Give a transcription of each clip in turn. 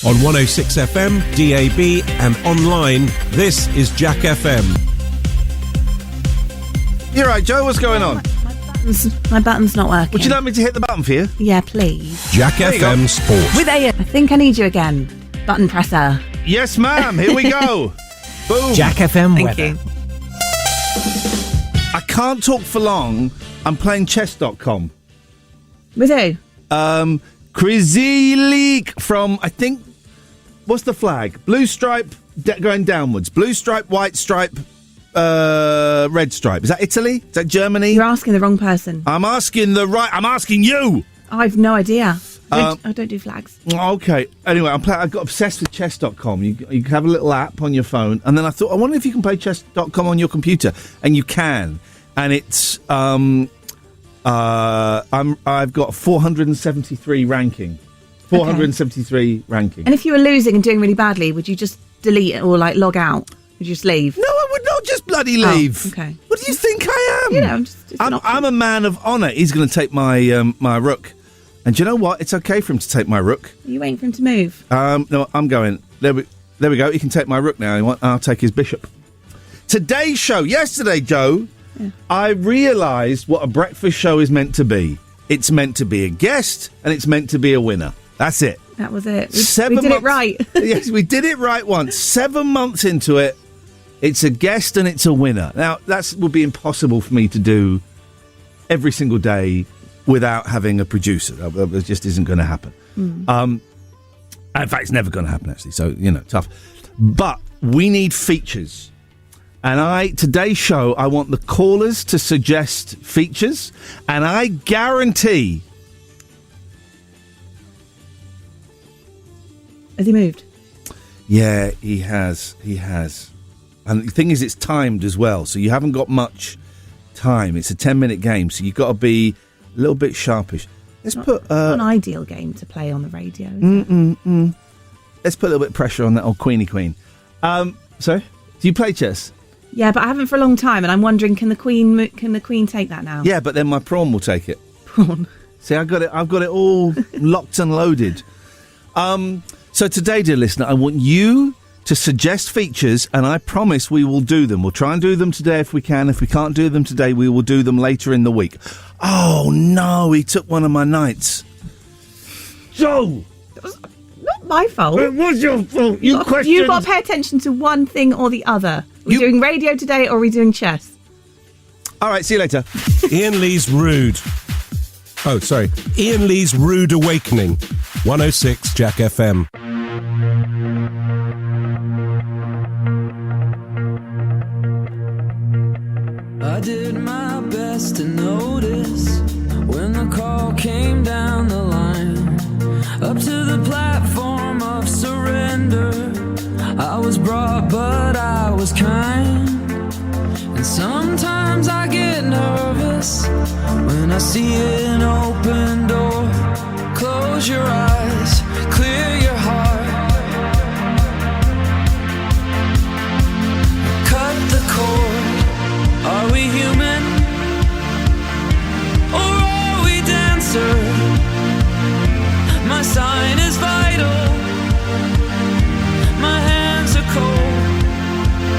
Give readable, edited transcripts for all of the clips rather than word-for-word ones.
On 106 FM, DAB and online, this is Jack FM. You're right, Joe, what's going on? My button's not working. Would you like me to hit the button for you? Yeah, please. Jack FM Sport. With Iain. I think I need you again. Button presser. Yes, ma'am. Here we go. Boom. Jack FM Thank weather. you. I can't talk for long. I'm playing chess.com. With who? Crazy Leak from, I think, what's the flag? Blue stripe going downwards. Blue stripe, white stripe, red stripe. Is that Italy? Is that Germany? You're asking the wrong person. I'm asking you. I've no idea. I don't do flags. Okay. Anyway, I got obsessed with chess.com. You have a little app on your phone, and then I thought, I wonder if you can play chess.com on your computer, and you can. And it's I've got 473 ranking. 473 ranking. And if you were losing and doing really badly, would you just delete it or log out? Would you just leave? No, I would not just bloody leave. Oh, okay. What do you think I am? You know, it's an option. I'm a man of honour. He's going to take my my rook. And do you know what? It's okay for him to take my rook. Are you waiting for him to move? No, I'm going. There we go. He can take my rook now. I'll take his bishop. Today's show. Yesterday, Joe, I realised what a breakfast show is meant to be. It's meant to be a guest and it's meant to be a winner. That's it. That was it. We did it right. Yes, we did it right once. 7 months into it, it's a guest and it's a winner. Now, that would be impossible for me to do every single day without having a producer. That just isn't going to happen. In fact, it's never going to happen, actually. So, tough. But we need features. And today's show, I want the callers to suggest features. And I guarantee... Has he moved? Yeah, he has. And the thing is, it's timed as well. So you haven't got much time. It's a 10-minute game. So you've got to be a little bit sharpish. Let's put... an ideal game to play on the radio. Let's put a little bit of pressure on that old Queenie Queen. Sorry? Do you play chess? Yeah, but I haven't for a long time, and I'm wondering, can the Queen take that now? Yeah, but then my prawn will take it. Prawn. See, I've got it all locked and loaded. So today, dear listener, I want you to suggest features, and I promise we will do them. We'll try and do them today if we can. If we can't do them today, we will do them later in the week. Oh, no, he took one of my knights. Joe! It was not my fault. It was your fault. You questioned... You've got to pay attention to one thing or the other. Are we doing radio today, or are we doing chess? All right, see you later. Iain Lee's Rude. Oh, sorry. Iain Lee's Rude Awakening. 106 Jack FM. I did my best to notice when the call came down the line, up to the platform of surrender. I was brought, but I was kind. And sometimes I get nervous when I see an open door. Close your eyes, clear your heart. Cut the cord. Are we human? Or are we dancer? My sign is vital. My hands are cold.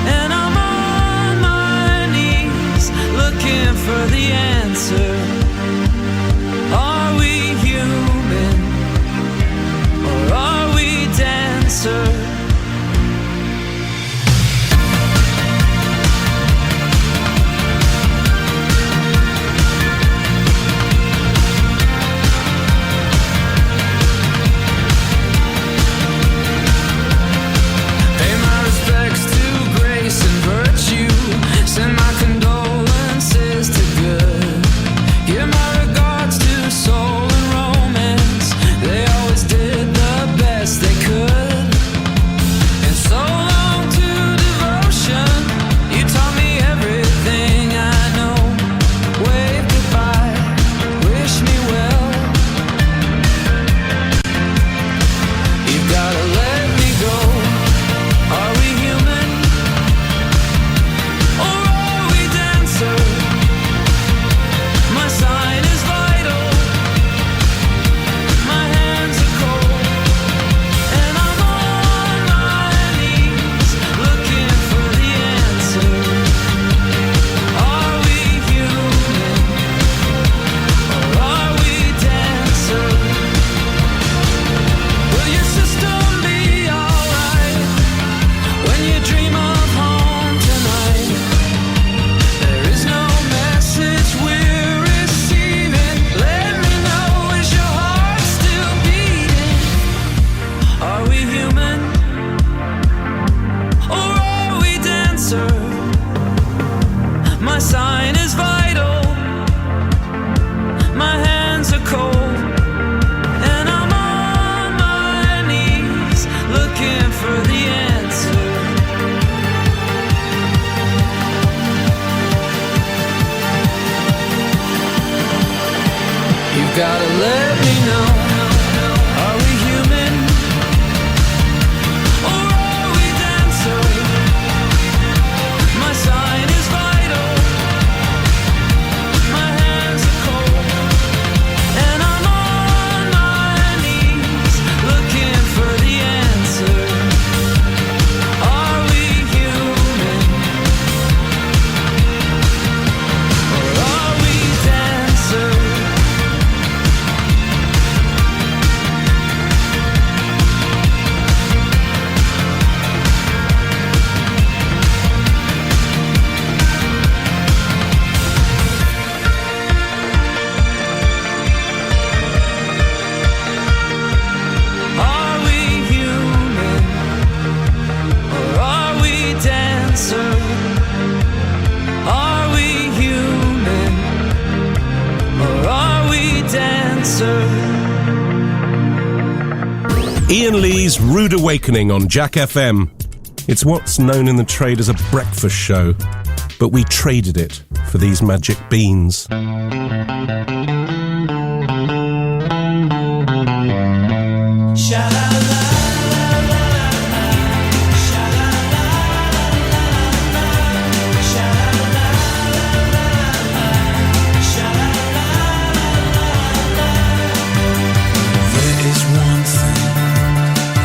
And I'm on my knees looking for the answer. Are we human? Or are Lee's Rude Awakening on Jack FM. It's what's known in the trade as a breakfast show, but we traded it for these magic beans.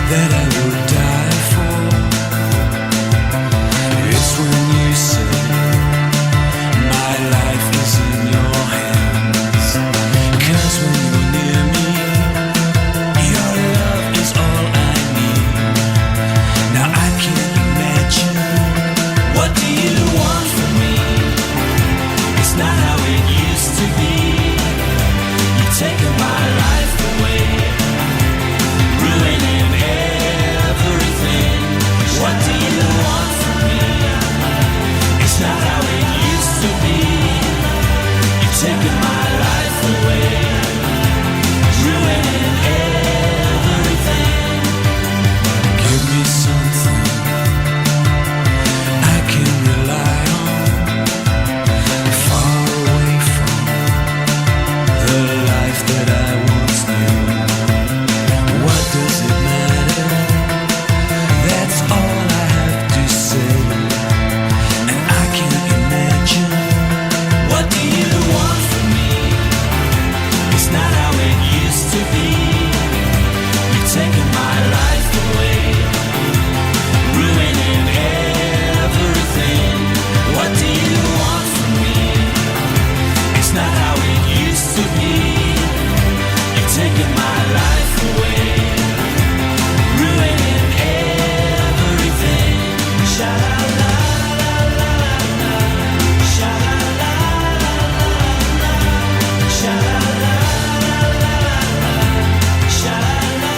That I would die for. It's when you say my life is in your hands. 'Cause when you're near me, your love is all I need. Now I can't imagine, what do you want from me? It's not how it used to be. You're taking my life away, ruining everything. What do you want from me? It's not how it used to be. You're taking my life away, ruining everything. Give me something I can rely on, far away from the life that I once knew. What does it matter? That's all I have to say. And I can't imagine, what do you want from me? It's not how it used to be. You're taking my life away, ruining everything. What do you want from me? It's not how it used to be. You're taking my life away, ruining everything. Sha-la-la, la-la-la, sha-la-la, la-la-la, sha-la-la, la-la-la, sha-la-la,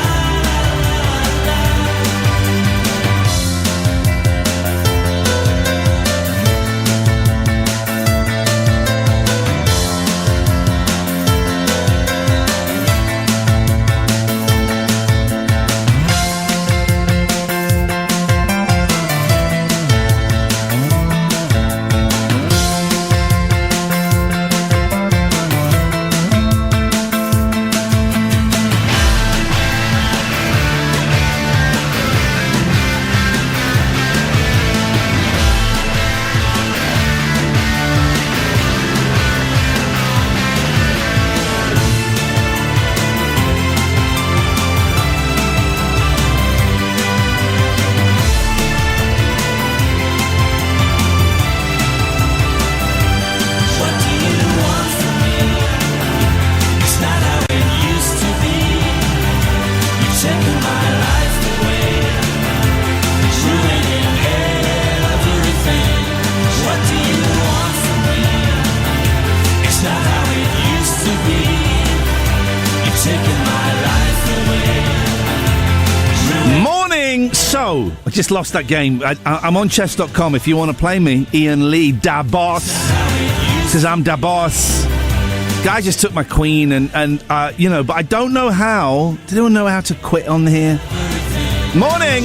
what do you want from me? It's not how it used to be. You're taking my life away, ruining everything. What do you want from me? It's not how it used to be. You're taking my life away, Morning! So, I just lost that game. I'm on chess.com if you want to play me. Iain Lee, da boss. Says I'm da boss. Guy just took my queen and but I don't know how. Does anyone know how to quit on here? Morning!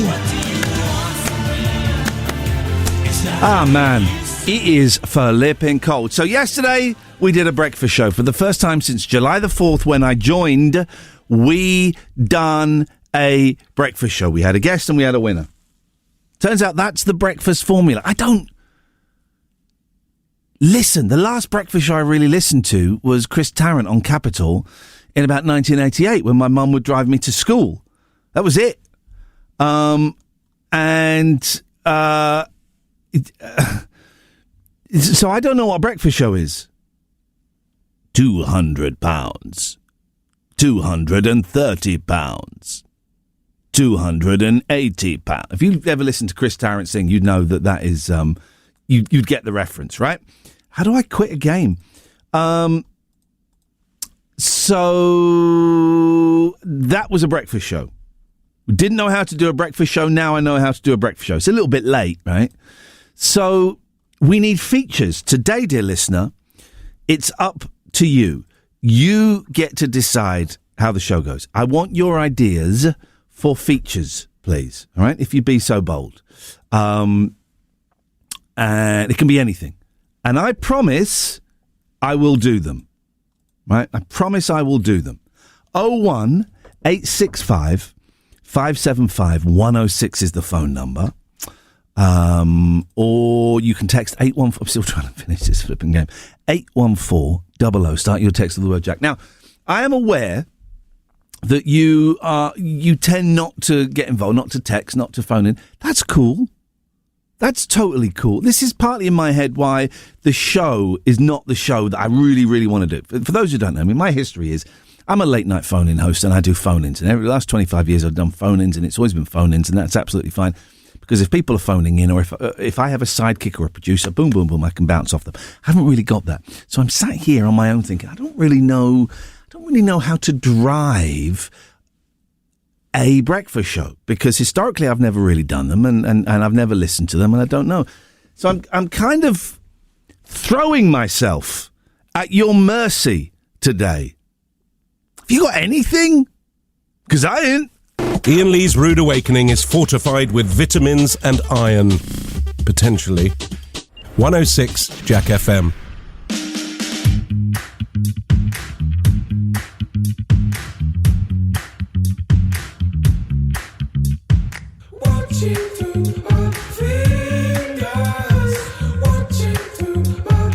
Ah, man. It is flipping cold. So yesterday, we did a breakfast show. For the first time since July the 4th when I joined, we done a breakfast show. We had a guest and we had a winner. Turns out that's the breakfast formula. I don't... Listen, the last breakfast show I really listened to was Chris Tarrant on Capital in about 1988 when my mum would drive me to school. That was it. So I don't know what a breakfast show is. £200. £230. £280. If you've ever listened to Chris Tarrant sing, you'd know that is... You'd get the reference, right? How do I quit a game? So that was a breakfast show. Didn't know how to do a breakfast show. Now I know how to do a breakfast show. It's a little bit late, right? So we need features. Today, dear listener, it's up to you. You get to decide how the show goes. I want your ideas for features, please. All right, if you be so bold. And it can be anything. And I promise I will do them. Right? I promise I will do them. 01865 575 106 is the phone number. Or you can text 814. I'm still trying to finish this flipping game. 81400. Start your text with the word Jack. Now, I am aware that you tend not to get involved, not to text, not to phone in. That's cool. That's totally cool. This is partly in my head why the show is not the show that I really, really want to do. For those who don't know me, my history is I'm a late night phone-in host and I do phone-ins. And the last 25 years I've done phone-ins and it's always been phone-ins and that's absolutely fine. Because if people are phoning in or if I have a sidekick or a producer, boom, boom, boom, I can bounce off them. I haven't really got that. So I'm sat here on my own thinking, I don't really know how to drive a breakfast show, because historically I've never really done them and I've never listened to them and I don't know. So I'm kind of throwing myself at your mercy today. Have you got anything? Because I ain't. Iain Lee's Rude Awakening is fortified with vitamins and iron. Potentially. 106 Jack FM. Watching through her fingers, watching through her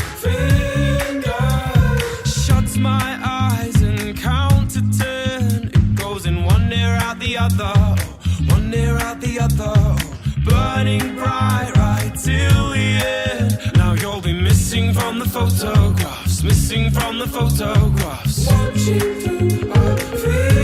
fingers. Shuts my eyes and count to 10. It goes in one ear out the other, one ear out the other. Burning bright right till the end. Now you'll be missing from the photographs, missing from the photographs. Watching through her fingers.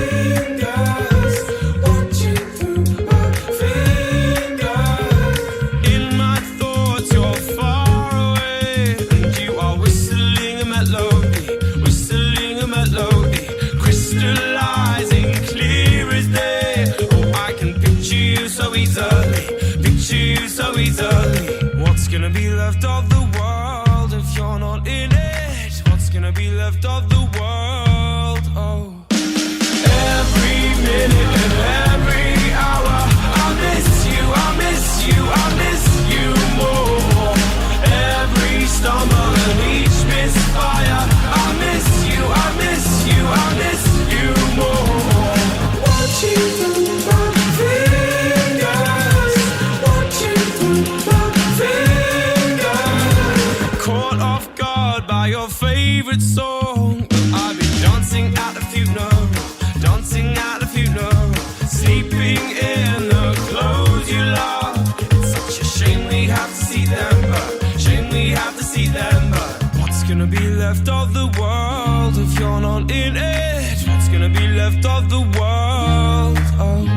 So easily. What's gonna be left of the world if you're not in it? What's gonna be left of the world? Oh, every minute and every hour, I miss you, I miss you, I miss you more. Every stumble and each misfire, I miss you, I miss you, I miss you more. Watching through my fingers, watching through my fingers. Caught off guard by your favorite song. I've been dancing at the funeral, dancing at the funeral, sleeping in the clothes you love. It's such a shame we have to see them, but shame we have to see them, but what's gonna be left of the world if you're not in it? What's gonna be left of the world? Oh,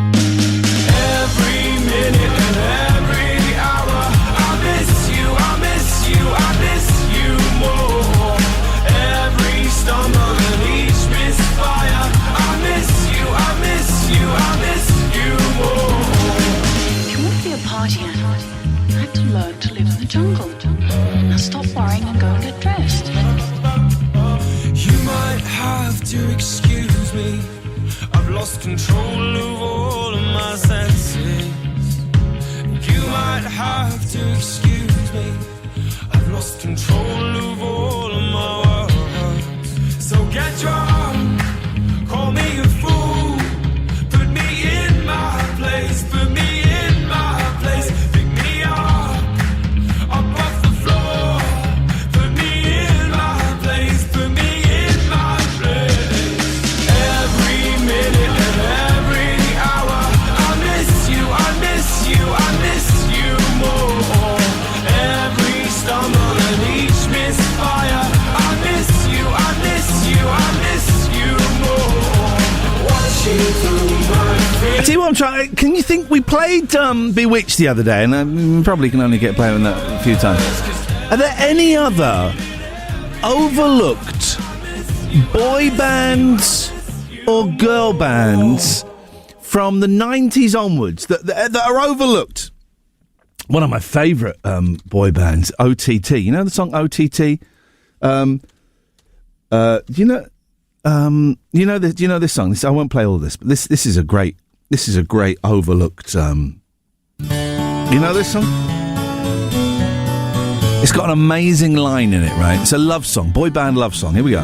every minute and every hour, I miss you, I miss you, I miss you more. Every stumble and each misfire, I miss you, I miss you, I miss you more. If you want to be a party animal, you have to learn to live in the jungle. Now stop worrying and go and get dressed. You might have to excuse me, I've lost control of all of my senses. You might have to excuse me, I've lost control of all of my words. So get drunk, call me a fool, put me in my place, put me in my place, pick me up off the floor, put me in my place, put me in my place. Every minute and every hour, I miss you, I miss you, I miss you more. Every stumble and each misfire, I miss you, I miss you, I miss you more. Watching through my I tell you what I'm trying. Can you think we played Bewitched the other day, and I probably can only get played on that a few times. Are there any other overlooked boy bands or girl bands from the 90s onwards that are overlooked? One of my favourite boy bands, OTT. You know the song OTT? Do you know this song? I won't play all this, but this is a great This is a great overlooked... you know this song? It's got an amazing line in it, right? It's a love song, boy band love song. Here we go.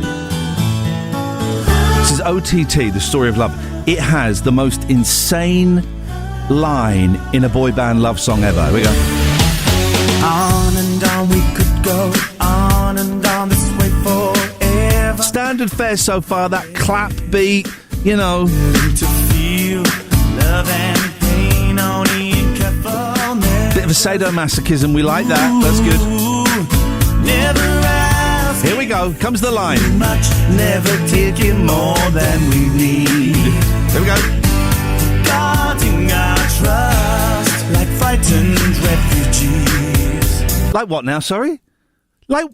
This is OTT, The Story of Love. It has the most insane line in a boy band love song ever. Here we go. On and on we could go, on and on this way forever. Standard fare so far, that clap beat, you know. To feel love and pain on carefulness. Bit of a sadomasochism, we like that. That's good. Never ask. Here we go, comes the line. Too much, never taking more than we need. Here we go. Guarding our trust like frightened refugees. Like what now, sorry? Like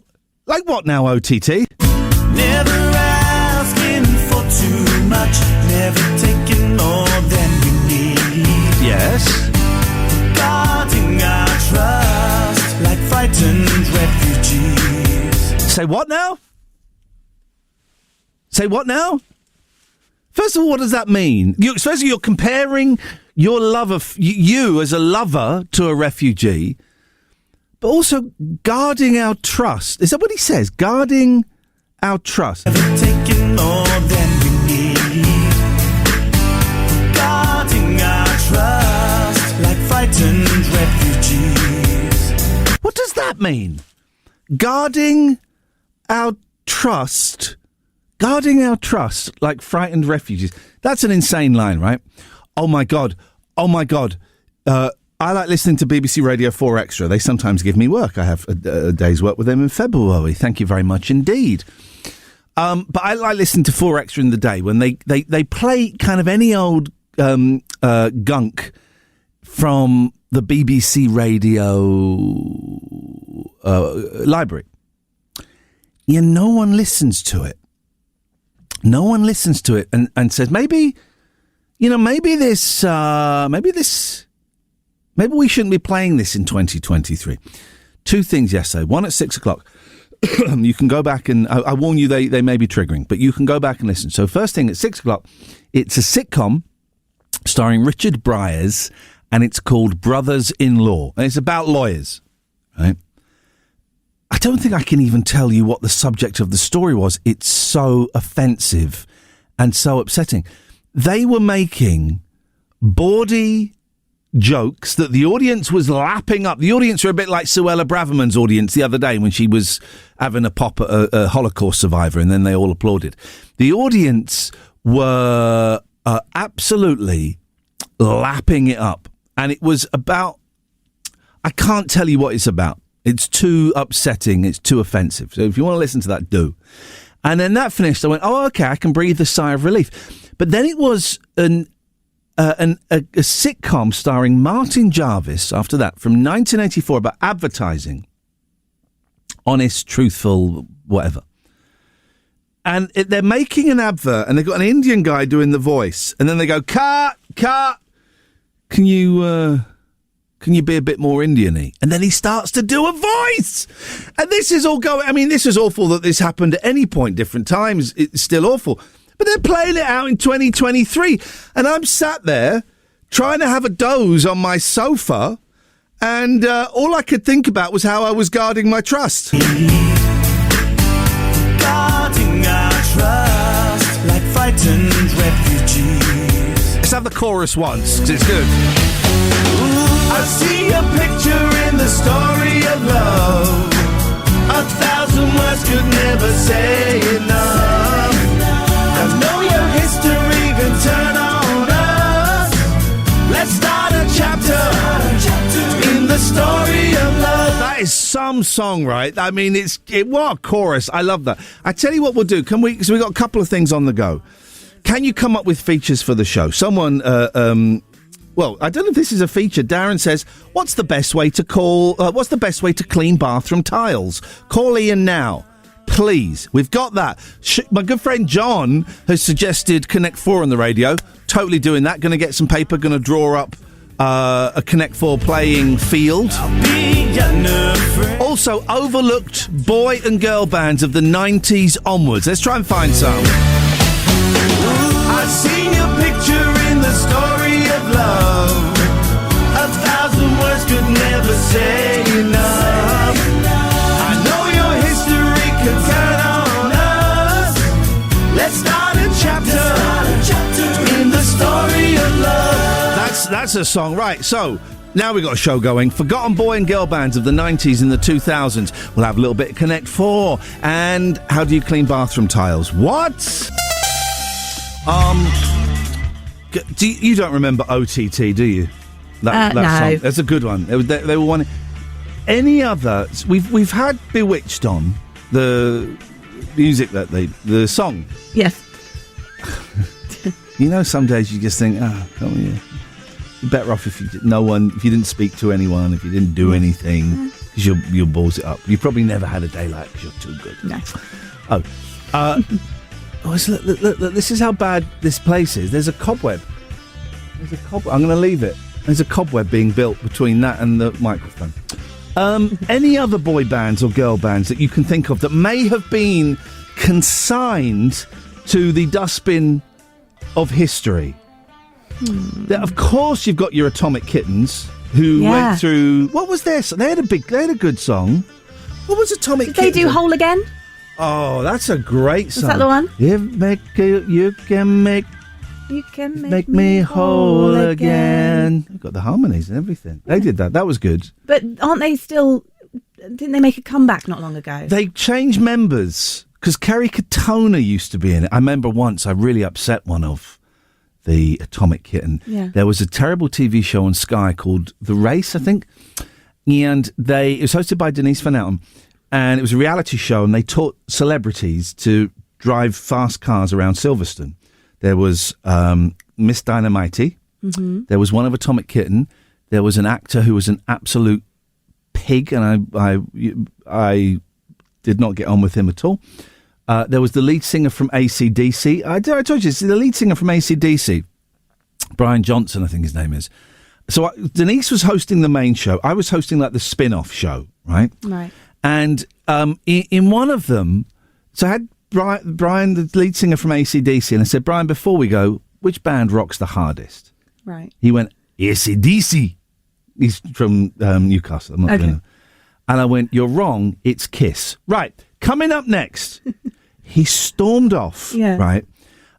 what now, OTT? Never asking for too much, never taking more than we need. Yes. Guarding our trust like frightened refugees. Say what now? Say what now? First of all, what does that mean? First of all, you're comparing your love of you as a lover to a refugee, but also guarding our trust. Is that what he says? Guarding our trust. Never taking more than we need. Guarding our trust like frightened refugees. What does that mean? Guarding our trust. Guarding our trust like frightened refugees. That's an insane line, right? Oh my God. Oh my God. I like listening to BBC Radio 4 Extra. They sometimes give me work. I have a day's work with them in February. Thank you very much indeed. But I like listening to 4 Extra in the day when they play kind of any old gunk from the BBC Radio library. Yeah, no one listens to it. No one listens to it and says, maybe we shouldn't be playing this in 2023. Two things yesterday. One at 6 o'clock. You can go back and, I warn you, they may be triggering, but you can go back and listen. So first thing at 6 o'clock, it's a sitcom starring Richard Bryars, and it's called Brothers-in-Law. And it's about lawyers, right? I don't think I can even tell you what the subject of the story was. It's so offensive and so upsetting. They were making bawdy jokes that the audience was lapping up. The audience were a bit like Suella Braverman's audience the other day when she was having a pop at a Holocaust survivor, and then they all applauded. The audience were absolutely lapping it up. And it was about... I can't tell you what it's about. It's too upsetting. It's too offensive. So if you want to listen to that, do. And then that finished. I went, oh, okay, I can breathe a sigh of relief. But then it was a sitcom starring Martin Jarvis after that from 1984 about advertising. Honest, truthful, whatever. And they're making an advert and they've got an Indian guy doing the voice. And then they go, cut. Can you be a bit more Indian-y? And then he starts to do a voice. And this is all going... I mean, this is awful that this happened at any point, different times. It's still awful. But they're playing it out in 2023. And I'm sat there trying to have a doze on my sofa. And all I could think about was how I was guarding my trust. Guarding our trust like frightened refugees. Let's have the chorus once, because it's good. I see a picture in the story of love. 1,000 words could never say enough. I know your history can turn on us. Let's start a chapter in the story of love. That is some song, right? I mean, what a chorus. I love that. I tell you what we'll do. So we've got a couple of things on the go. Can you come up with features for the show? Someone... well, I don't know if this is a feature. Darren says, what's the best way to clean bathroom tiles? Call Ian now, please. We've got that. My good friend John has suggested Connect 4 on the radio. Totally doing that. Going to get some paper, going to draw up a Connect 4 playing field. Also, overlooked boy and girl bands of the 90s onwards. Let's try and find some. I see a picture in the story love. 1,000 words could never say enough. I know your history could count on us. Let's start a chapter in the story of love. That's a song, right? So now we've got a show going. Forgotten boy and girl bands of the 90s and the 2000s. We'll have a little bit of Connect 4 and how do you clean bathroom tiles? What? You don't remember OTT, do you? That no. song. That's a good one. They were one. Any other? We've had Bewitched on the music that the song. Yes. You know, some days you just think, you're better off if you didn't speak to anyone, if you didn't do anything, because you'll balls it up. You probably never had a day like because you're too good. No. Look, this is how bad this place is. There's a cobweb. I'm going to leave it. There's a cobweb being built between that and the microphone. Any other boy bands or girl bands that you can think of that may have been consigned to the dustbin of history? Of course, you've got your Atomic Kittens who went through. What was their? They had a good song. What was Atomic Did Kittens? they do Whole Again? Oh, that's a great song. Was that the one? You can make me whole again. You've got the harmonies and everything. They did that. That was good. But aren't they still? Didn't they make a comeback not long ago? They changed members because Kerry Katona used to be in it. I remember once I really upset one of the Atomic Kitten. Yeah. There was a terrible TV show on Sky called The Race, I think, and it was hosted by Denise Van Outen, and it was a reality show, and they taught celebrities to drive fast cars around Silverstone. There was Miss Dynamite. Mm-hmm. There was one of Atomic Kitten. There was an actor who was an absolute pig, and I did not get on with him at all. There was the lead singer from AC/DC. I told you, it's the lead singer from AC/DC, Brian Johnson, I think his name is. So Denise was hosting the main show. I was hosting like the spin-off show, right? Right. And in one of them, so I had Brian, the lead singer from AC/DC, and I said, Brian, before we go, which band rocks the hardest? Right. He went, AC/DC. He's from Newcastle. I'm not gonna. And I went, you're wrong, it's Kiss. Right, coming up next, he stormed off, right?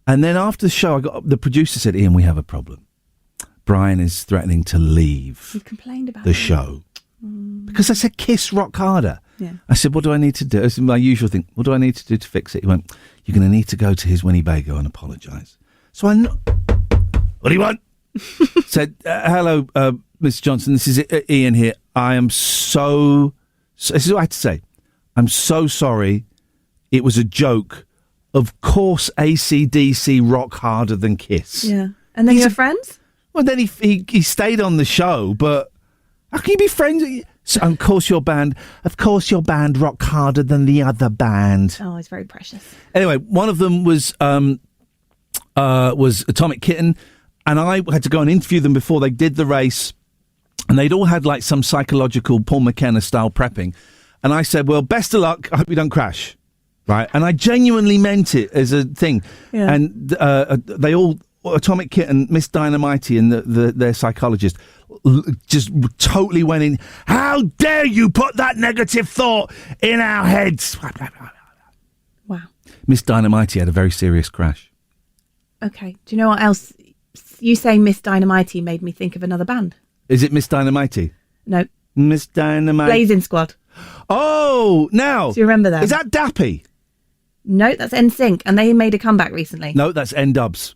And then after the show, the producer said, Ian, we have a problem. Brian is threatening to leave You complained about the show. Because I said, Kiss rock harder. Yeah. I said, what do I need to do? It's my usual thing. What do I need to do to fix it? He went, you're going to need to go to his Winnebago and apologise. So I know. What do you want? Said, hello, Mr. Johnson, this is Ian here. I am this is what I had to say. I'm so sorry. It was a joke. Of course, AC/DC rock harder than Kiss. Yeah. And then you're friends? Well, then he stayed on the show, but how can you be friends? So, of course your band rock harder than the other band. Oh, it's very precious. Anyway, one of them was Atomic Kitten, and I had to go and interview them before they did the race, and they'd all had like some psychological Paul McKenna style prepping, and I said, well, best of luck, I hope you don't crash, right? And I genuinely meant it as a thing. Yeah. And they all, Atomic Kitten, Miss Dynamite and their psychologist just totally went in, how dare you put that negative thought in our heads. Wow. Miss Dynamite had a very serious crash. Okay. Do you know what else? You saying Miss Dynamite made me think of another band. Is it Miss Dynamite? No. Miss Dynamite. Blazing Squad. Oh, now. Do you remember that? Is that Dappy? No, that's NSYNC, and they made a comeback recently. No, that's N-Dubs.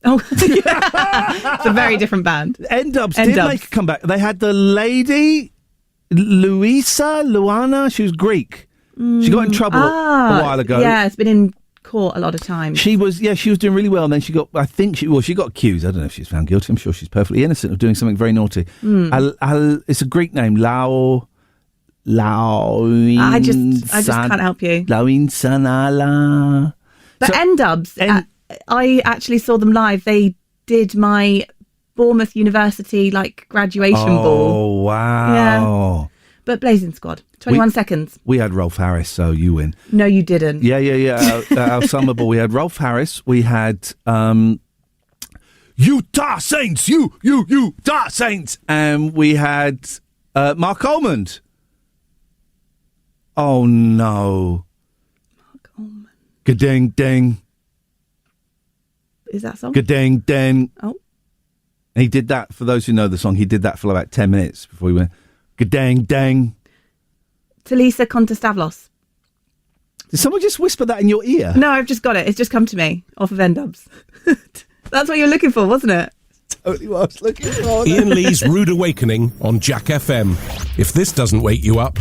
Oh, it's a very different band. N-Dubs did make a comeback. They had the lady, Luana, she was Greek. She got in trouble a while ago. Yeah, it's been in court a lot of times. She was doing really well, and then she got accused. I don't know if she's found guilty. I'm sure she's perfectly innocent of doing something very naughty. It's a Greek name, I just can't help you. Lauin. But N-Dubs, I actually saw them live. They did my Bournemouth University graduation ball. Oh wow! Yeah. But Blazing Squad, 21 seconds. We had Rolf Harris, so you win. No, you didn't. Yeah. Our summer ball, we had Rolf Harris. We had Utah Saints, Utah Saints. And we had Mark Almond. Oh, no. Mark Almond. Ga-ding, ding. Is that a song? Ga-ding, ding. Oh. He did that, for those who know the song, he did that for about 10 minutes before he went, ga-dang, dang. Talisa Contestavlos. Did someone just whisper that in your ear? No, I've just got it. It's just come to me off of N-Dubs. That's what you were looking for, wasn't it? Totally what I was looking for. Iain Lee's Rude Awakening on Jack FM. If this doesn't wake you up,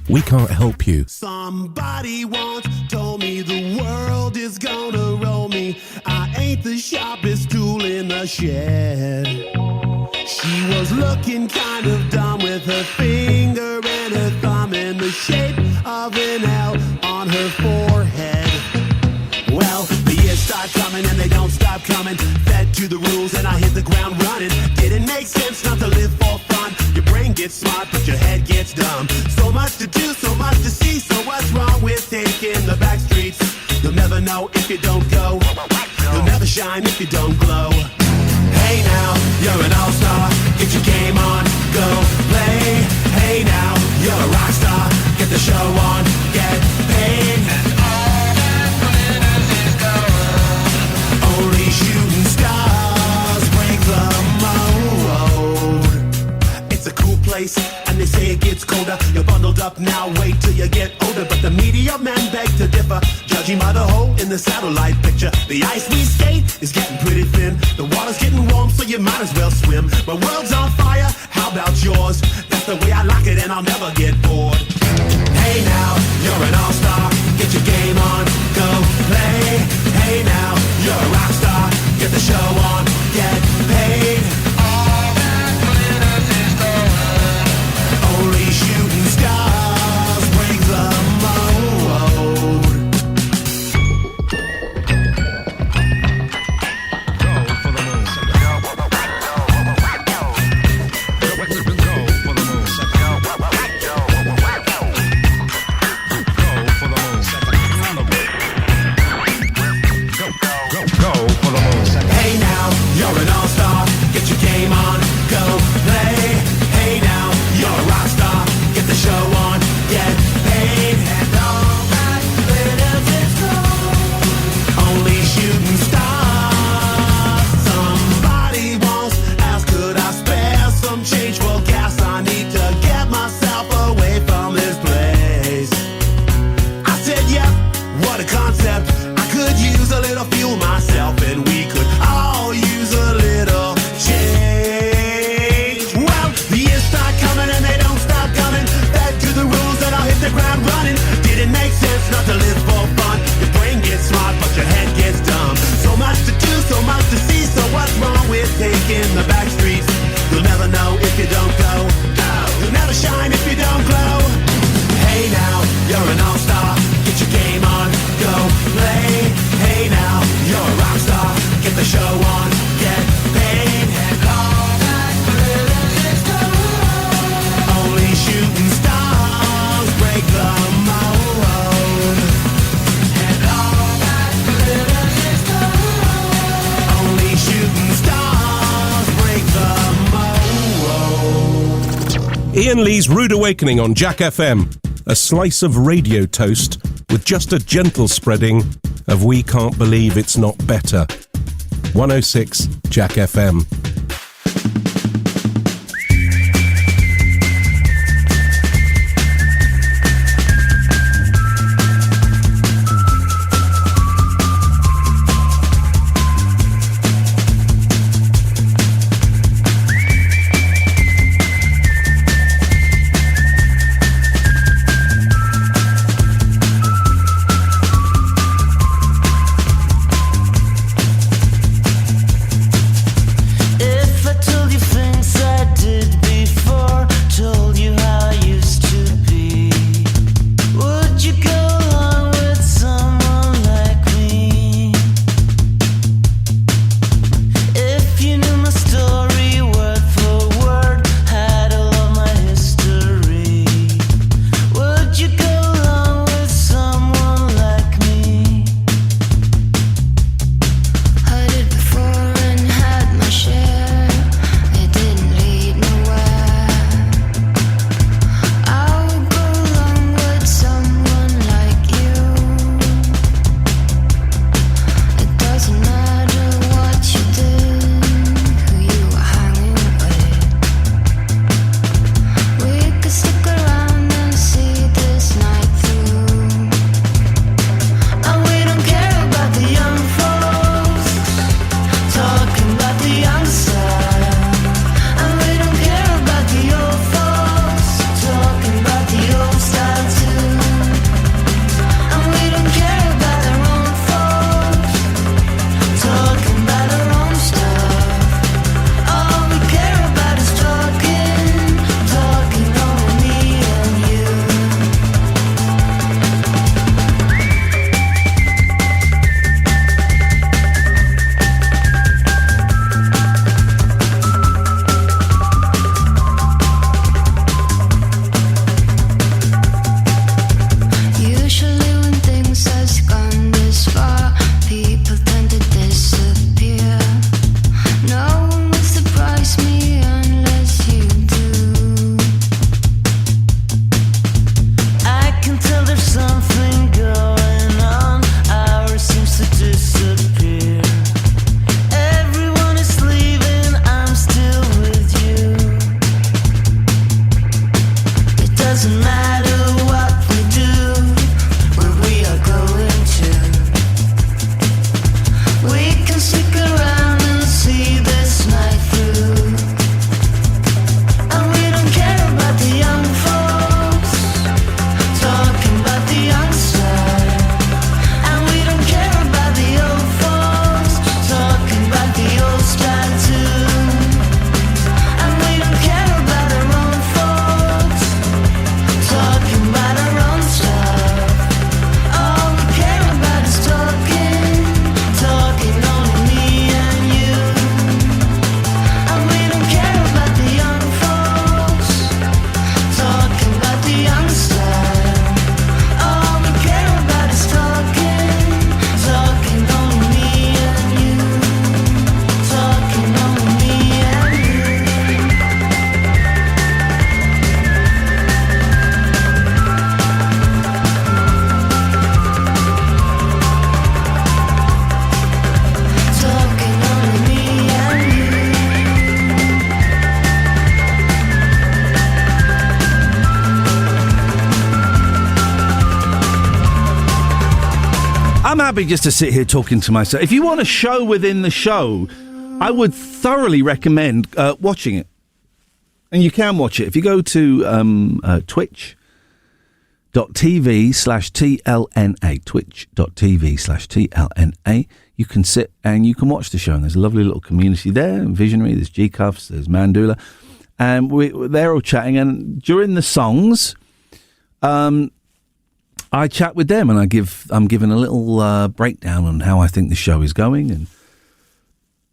we can't help you. Somebody once told me the world is gonna roll me. I ain't the sharpest tool in the shed. She was looking kind of dumb with her finger and her thumb in the shape of an L on her forehead. Well, the years start coming and they don't stop coming. Fed to the rules and I hit the ground running. Didn't make sense not to live for fun. Your brain gets smart but your head gets dumb. So much to do, so much to see. So what's wrong with taking the back streets? You'll never know if you don't go. You'll never shine if you don't glow. Hey now, you're an all-star. Get your game on, go play. Hey now, you're a rock star. Get the show on, get paid. And all that glitters is gold. Only shooting stars break the mold. It's a cool place, and they say it gets colder. You're bundled up now, wait till you get older. But the media men beg to differ, judging by the hole in the satellite picture. The ice we skate is getting pretty thin. The water's getting warm, so you might as well swim. My world's on fire, how about yours? That's the way I like it, and I'll never get bored. Hey now, you're an all-star. Get your game on, go play. Hey now, you're a rock star. Get the show on, get paid. All that glitters is gold. Only shooting stars break the mold. Go for the moon. Hey now, you're an all-star. Get your game on, go play. Hey now, you're a rock star. Get the show on, get paid. And all that glitters is gold. Only shooting stars. Somebody once asked, could I spare some change for gas? I need to get myself away from this place. I said, yep, what a concept. I could use a little fuel myself, and we could all use a little change. Well, the years start coming and they don't stop coming. Back to the rules and I'll hit the ground running. Didn't make sense not to live for fun. Your brain gets smart but your head gets dumb. So much to do, so much to see. So what's wrong with taking the back streets? You'll never know if you don't go. You'll never shine if you don't glow. Hey now, you're an all-star. Get your game on, go play. Hey now, you're a rock star. Get the show on, get paid. And all that glitters is gold. Only shooting stars break the mold. And all that glitters is gold. Only shooting stars break the mold. Iain Lee's Rude Awakening on Jack FM. A slice of radio toast with just a gentle spreading of We Can't Believe It's Not Better. 106 Jack FM. Hey I'm happy just to sit here talking to myself. If you want a show within the show, I would thoroughly recommend watching it. And you can watch it. If you go to twitch.tv/TLNA, twitch.tv/TLNA, you can sit and you can watch the show. And there's a lovely little community there. Visionary, there's G-Cuffs, there's Mandula. And they're all chatting. And during the songs, I chat with them and I'm giving a little breakdown on how I think the show is going and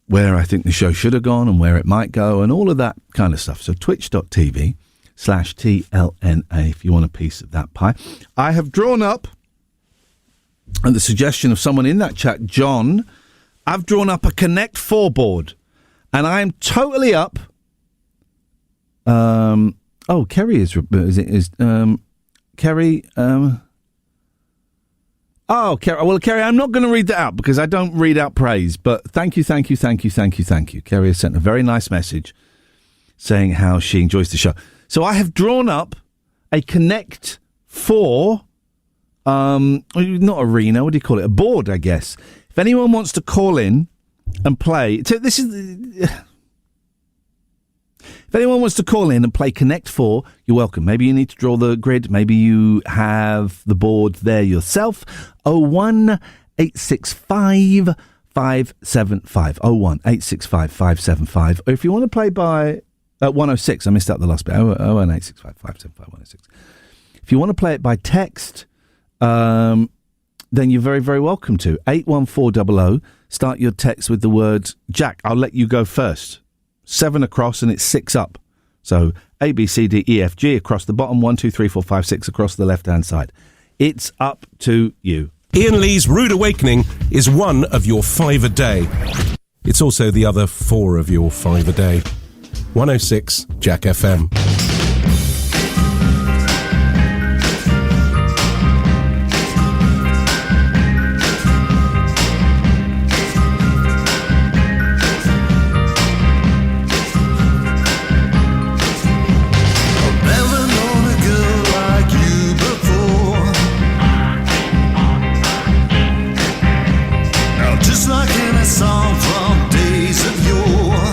where I think the show should have gone and where it might go and all of that kind of stuff. So twitch.tv/TLNA if you want a piece of that pie. I have drawn up, at the suggestion of someone in that chat, John, I've drawn up a Connect 4 board and I am totally up. Kerry is Kerry, Kerry. Well, Kerry, I'm not going to read that out because I don't read out praise, but thank you. Kerry has sent a very nice message saying how she enjoys the show. So I have drawn up a Connect 4, not arena, what do you call it? A board, I guess. If anyone wants to call in and play, so this is... If anyone wants to call in and play Connect 4, you're welcome. Maybe you need to draw the grid. Maybe you have the board there yourself. 01865 575. 01865 575. Or if you want to play by 106, I missed out the last bit. 01865 575 106. If you want to play it by text, then you're very, very welcome to. 81400. Start your text with the words, Jack, I'll let you go first. 7 across and it's 6 up. So A, B, C, D, E, F, G across the bottom, 1, 2, 3, 4, 5, 6 across the left-hand side. It's up to you. Iain Lee's Rude Awakening is one of your 5 a day. It's also the other 4 of your 5 a day. 106 Jack FM. Song from days of yore.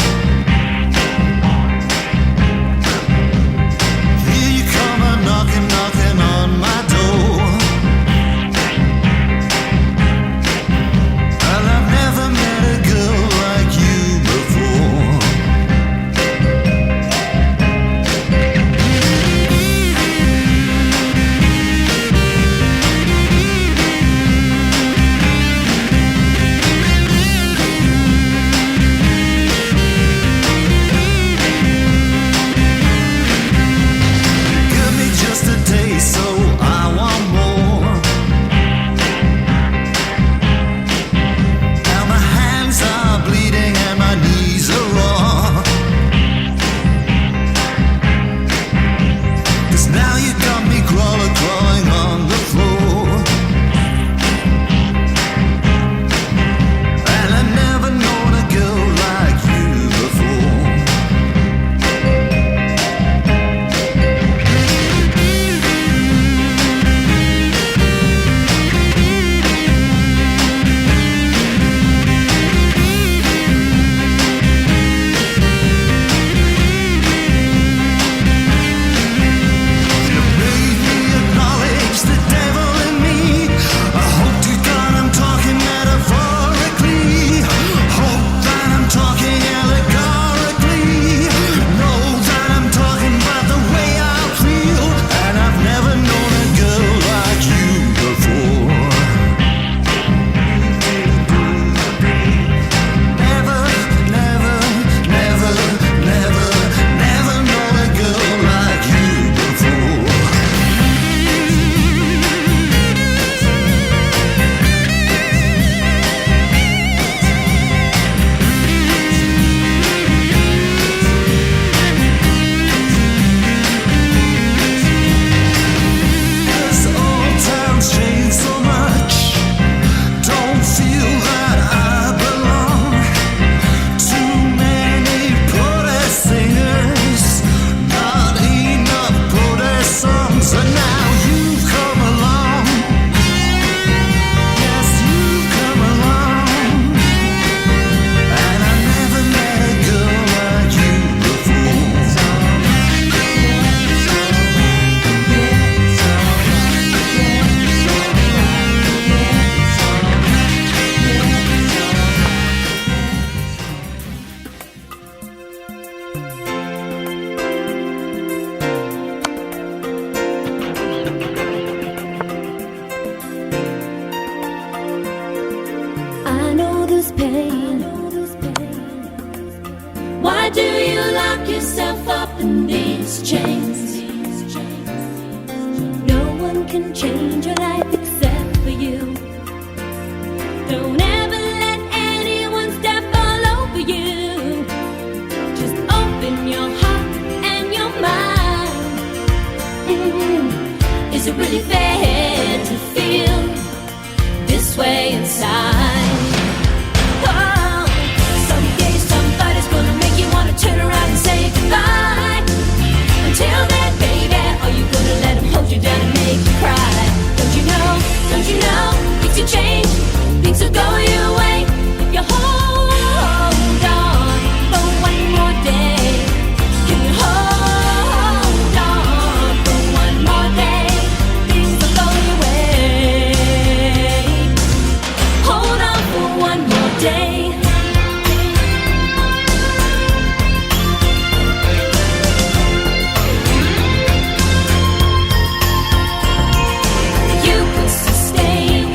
these chains. No one can change your life except for you. Don't ever let anyone step all over you. Just open your heart and your mind. Is it really fair to feel this way inside? Oh, someday somebody's gonna make you wanna turn around and say goodbye. Until then, baby, are you gonna let him hold you down and make you cry? Don't you know, things will change, things will go your way if you hold on for one more day. Can you hold on for one more day? Things will go your way. Hold on for one more day. You can sustain,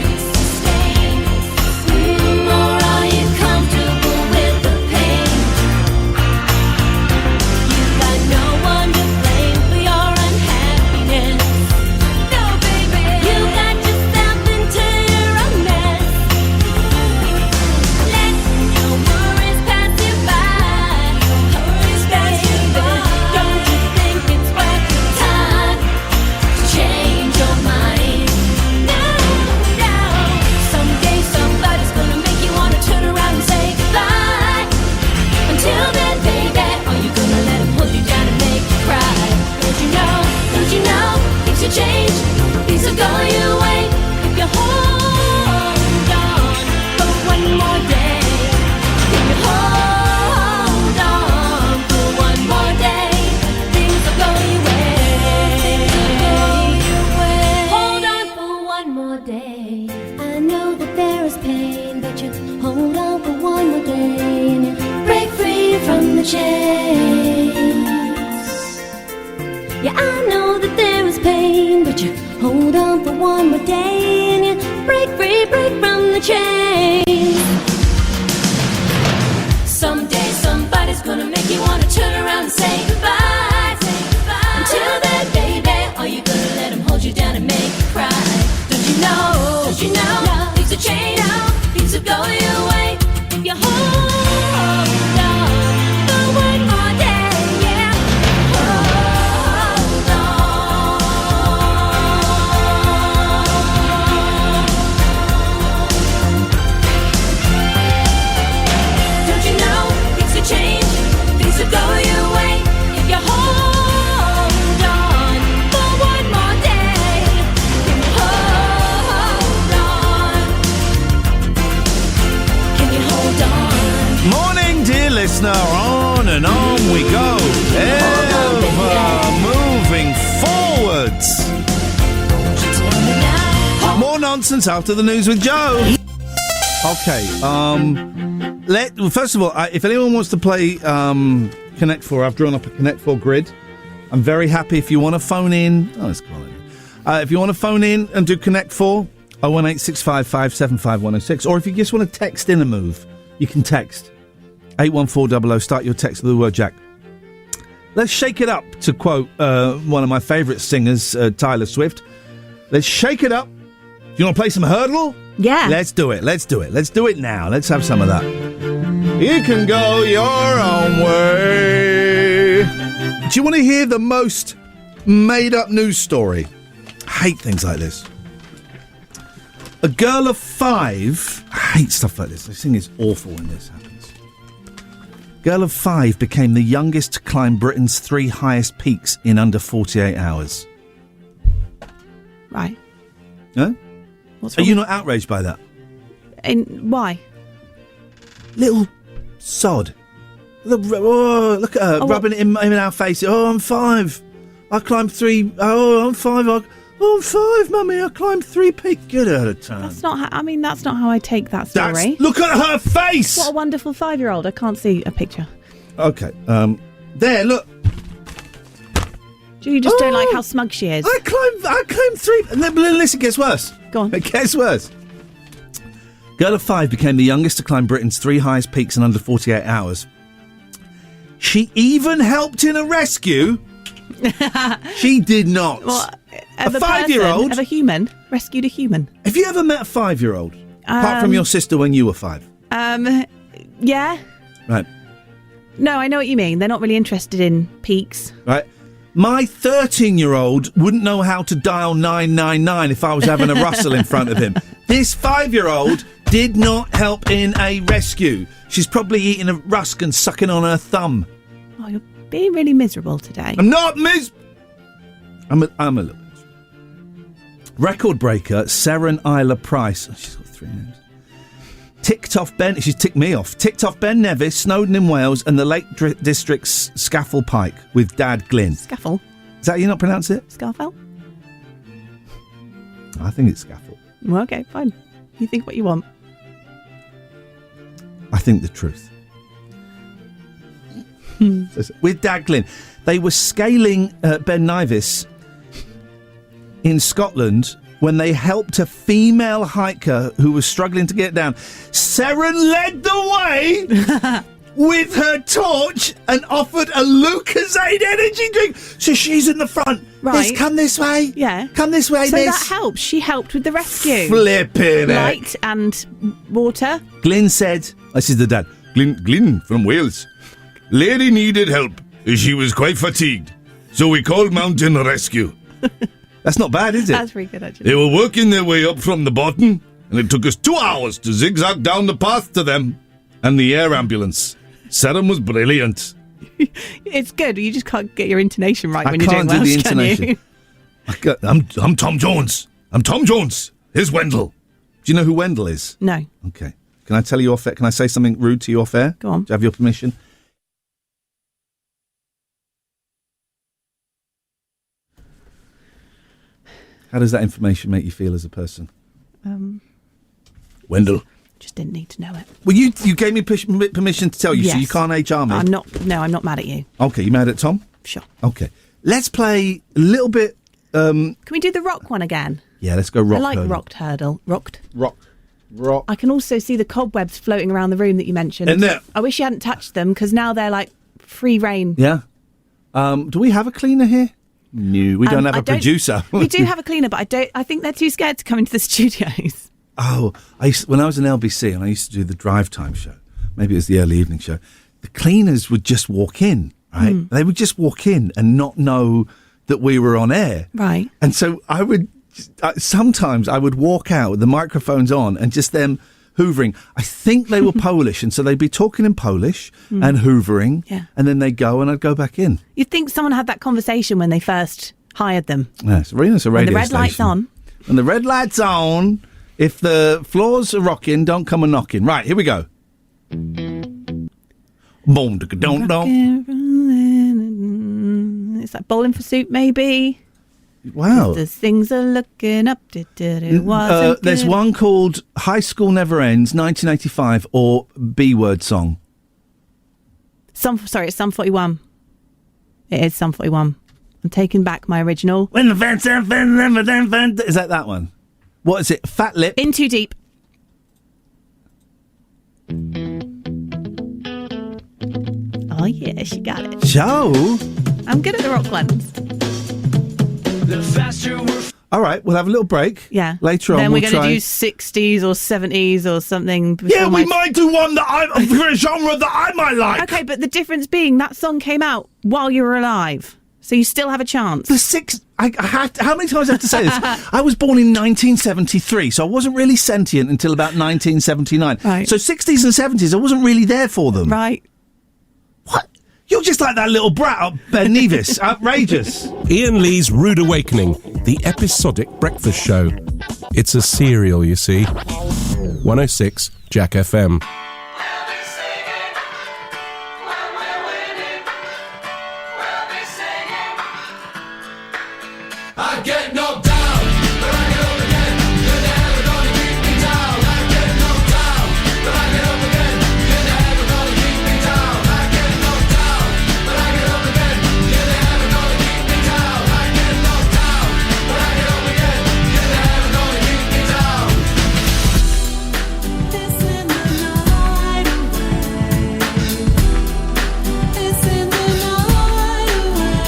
or are you comfortable with the pain? You got no one to blame for your unhappiness. No, baby, you got yourself into your own mess. Let your worries pass you by. Don't you think it's worth your time to change your mind? No. Someday somebody's gonna make you wanna turn around and say goodbye. Until then, baby, are you gonna let him hold you down and make you cry? Don't you know, things will change, things will go your way if you hold on for one more day. If you hold on for one more day, things will go your way. Hold on for one more day. I know that there is pain, but you hold on for one more day and you break free from the chains. Yeah, I know that there is pain, but you hold on for one more day and you break from the chains. Someday somebody's gonna make you wanna turn around and say goodbye. Until then, baby, are you gonna let him hold you down and make you cry? Don't you know, things will change, things will go your way if you hold on for one more day. Yeah, hold on. Don't you know, things will change, things will go your way if you hold on for one more day. Can you hold on? Can you hold on? Morning, dear listener. On and on we go. Ever moving forwards. More nonsense after the news with Joe. Okay. Well, first of all, if anyone wants to play Connect 4, I've drawn up a Connect 4 grid. I'm very happy if you want to phone in. Oh, it's quality. If you want to phone in and do Connect 4, 01865 575 106. Or if you just want to text in a move, you can text 81400. Start your text with the word Jack. Let's shake it up, to quote one of my favourite singers, Tyler Swift. Let's shake it up. Do you want to play some Hurdle? Yeah. Let's do it. Let's do it now. Let's have some of that. You can go your own way. Do you want to hear the most made-up news story? I hate things like this. A girl of 5... I hate stuff like this. I think it's awful when this happens. Girl of 5 became the youngest to climb Britain's 3 highest peaks in under 48 hours. Right. No? What's Are wrong? you not outraged by that? Why? Little sod. Look at her, rubbing it in our face. Oh, I'm 5. I climbed 3. Oh, I'm 5. I'm 5, Mummy. I climbed 3 peaks. Get her a turn. That's not how I take that story. Look at her face. What a wonderful 5-year-old. I can't see a picture. Okay. There, look. You just don't like how smug she is. I climbed 3. And then, listen, it gets worse. Go on. It gets worse. Girl of 5 became the youngest to climb Britain's 3 highest peaks in under 48 hours. She even helped in a rescue She did not. What? A 5-year-old? Of a human? Rescued a human? Have you ever met a 5-year-old? Apart from your sister when you were 5? Yeah. Right. No, I know what you mean. They're not really interested in peaks. Right. My 13-year-old wouldn't know how to dial 999 if I was having a rustle in front of him. This 5-year-old did not help in a rescue. She's probably eating a rusk and sucking on her thumb. Oh, you're being really miserable today. I'm not I'm a little bit. Record breaker Seren Isla Price. Oh, she's got 3 names. Ticked off Ben. She's ticked me off. Ticked off Ben Nevis, Snowdon in Wales, and the Lake District's Scafell Pike with Dad Glyn. Scafell? Is that how you not pronounce it? Scarfell? I think it's Scafell. Well, okay, fine. You think what you want. I think the truth. With Dad Glyn. They were scaling Ben Nevis in Scotland when they helped a female hiker who was struggling to get down. Seren led the way with her torch and offered a Lucozade energy drink. So she's in the front. Right. Miss, come this way. Yeah. Come this way, so miss. that helped. She helped with the rescue. Flipping Light and water. Glyn said, this is the dad, Glyn from Wales. Lady needed help. She was quite fatigued. So we called Mountain Rescue. That's not bad, is it? That's pretty good, actually. They were working their way up from the bottom, and it took us 2 hours to zigzag down the path to them and the air ambulance. Seren was brilliant. It's good. You just can't get your intonation right I when you're doing can't do Welsh, the intonation. I'm Tom Jones. I'm Tom Jones. Here's Wendell. Do you know who Wendell is? No. Okay. Can I tell you off air? Can I say something rude to you off air? Go on. Do you have your permission? How does that information make you feel as a person? Wendell. Just didn't need to know it. Well, you gave me permission to tell you, so you can't HR me. I'm not mad at you. Okay, you mad at Tom? Sure. Okay. Let's play a little bit... Can we do the rock one again? Yeah, let's go rock. I like hurdle. rocked hurdle. Rocked. Rock. I can also see the cobwebs floating around the room that you mentioned. And there. I wish you hadn't touched them, because now they're like free reign. Yeah. Do we have a cleaner here? No, we don't have a producer. We do have a cleaner, but I think they're too scared to come into the studios. Oh, when I was in LBC and I used to do the drive time show, maybe it was the early evening show, the cleaners would just walk in, right? They would just walk in and not know that we were on air. Right. And so sometimes I would walk out with the microphones on and just them hoovering. I think they were Polish, and so they'd be talking in Polish and hoovering, and then they'd go and I'd go back in. You'd think someone had that conversation when they first hired them. Yeah, it's a radio When the red station. light's on. When the red light's on, if the floors are rocking, don't come a knocking. Right, here we go. Boom, don't. It's like Bowling for Soup, maybe. Wow. The things are looking up. There's one called High School Never Ends, 1985, or B-Word Song. It's Sum 41. It is Sum 41. I'm taking back my original. When the fence, is that one? What is it? Fat Lip? In Too Deep. Oh, yeah, she got it. Joe? I'm good at the rock ones. All right, we'll have a little break. Yeah. Later on, then we're we'll going try. to do 60s or 70s or something. Yeah, we might do one for a genre that I might like. Okay, but the difference being that song came out while you were alive. So you still have a chance. How many times do I have to say this? I was born in 1973, so I wasn't really sentient until about 1979. Right. So 60s and 70s, I wasn't really there for them. Right. What? You're just like that little brat, Ben Nevis. Outrageous. Iain Lee's Rude Awakening, the episodic breakfast show. It's a serial, you see. 106 Jack FM. I get knocked down, but I get up again. You're never gonna keep me down. I get knocked down, but I get up again. You're never gonna keep me down. I get knocked down, but I get up again. You're never gonna keep me down. I get knocked down, but I get up again. You're never gonna keep me down. It's in the night away. It's in the night away.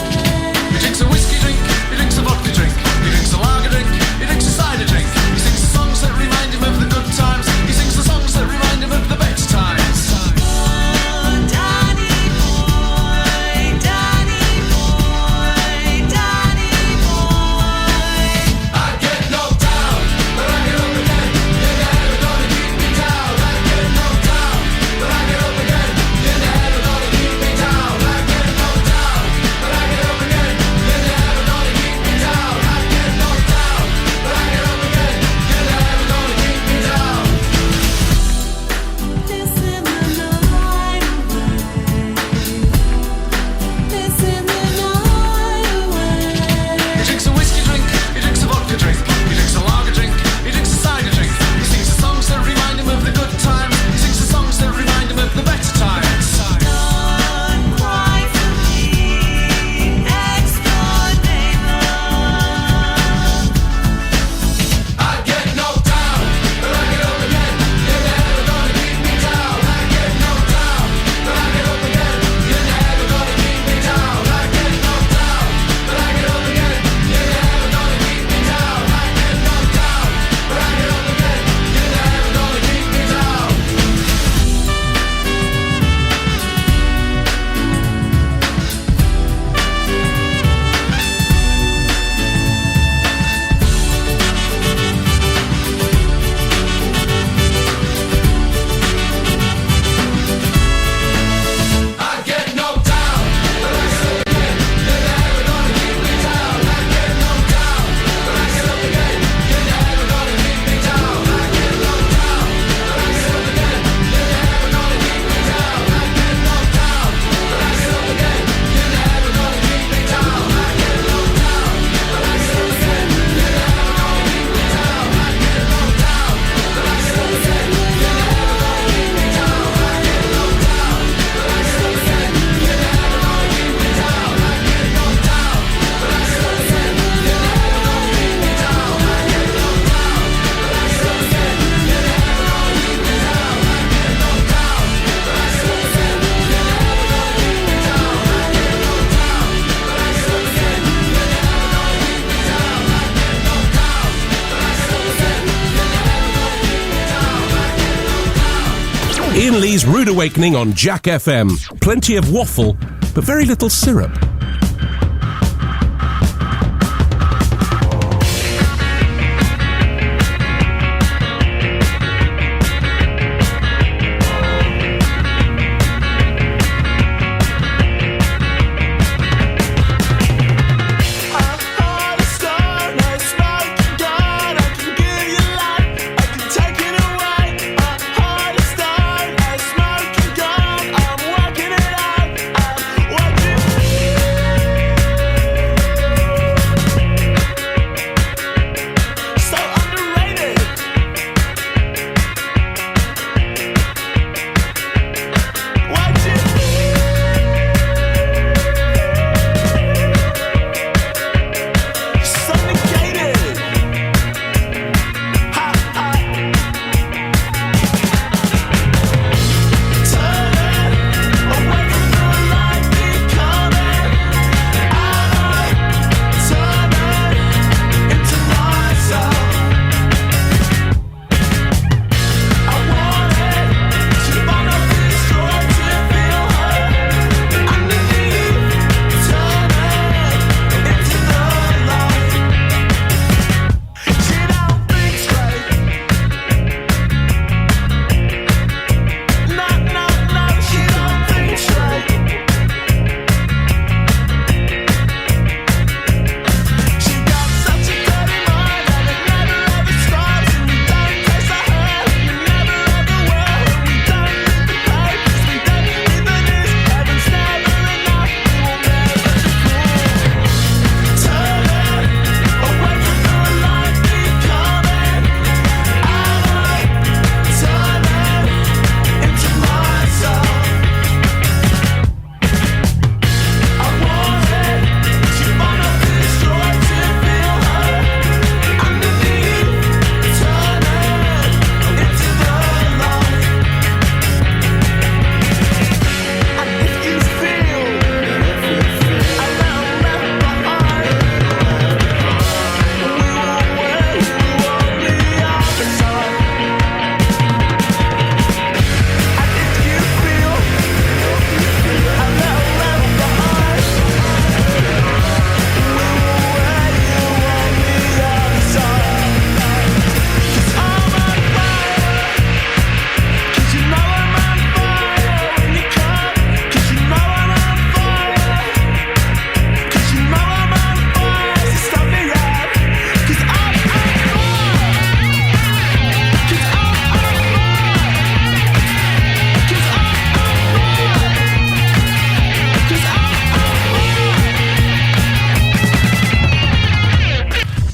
Iain Lee's Rude Awakening on Jack FM. Plenty of waffle, but very little syrup.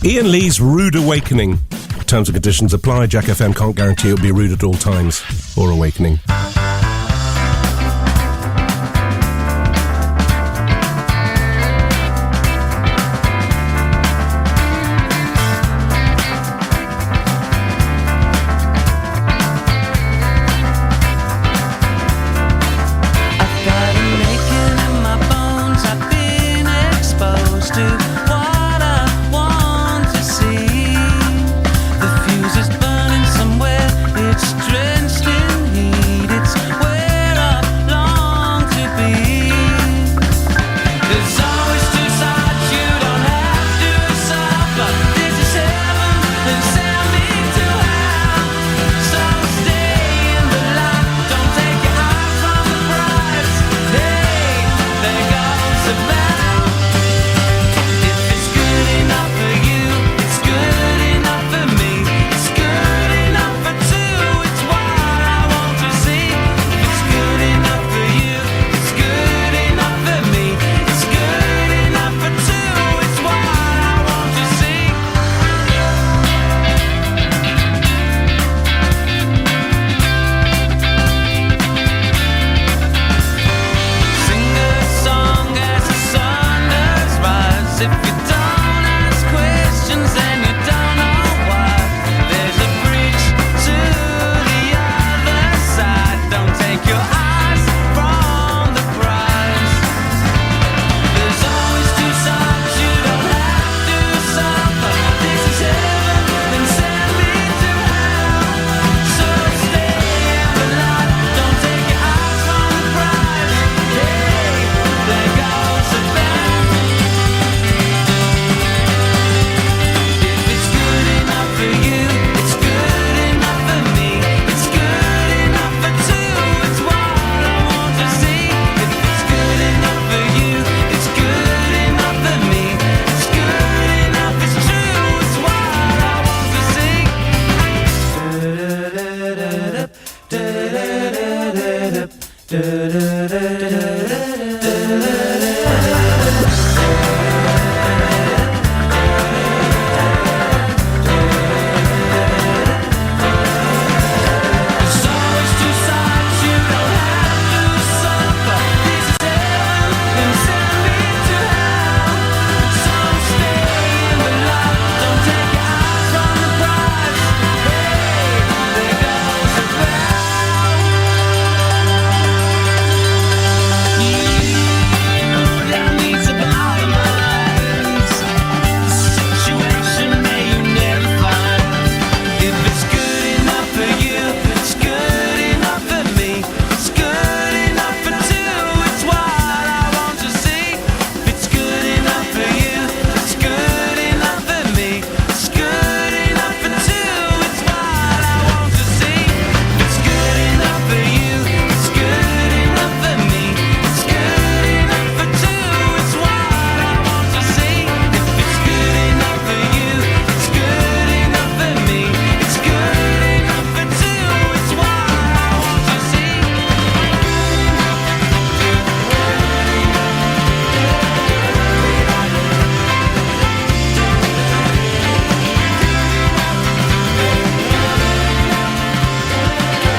Iain Lee's Rude Awakening. Terms and conditions apply. Jack FM can't guarantee it'll be rude at all times or awakening. Don't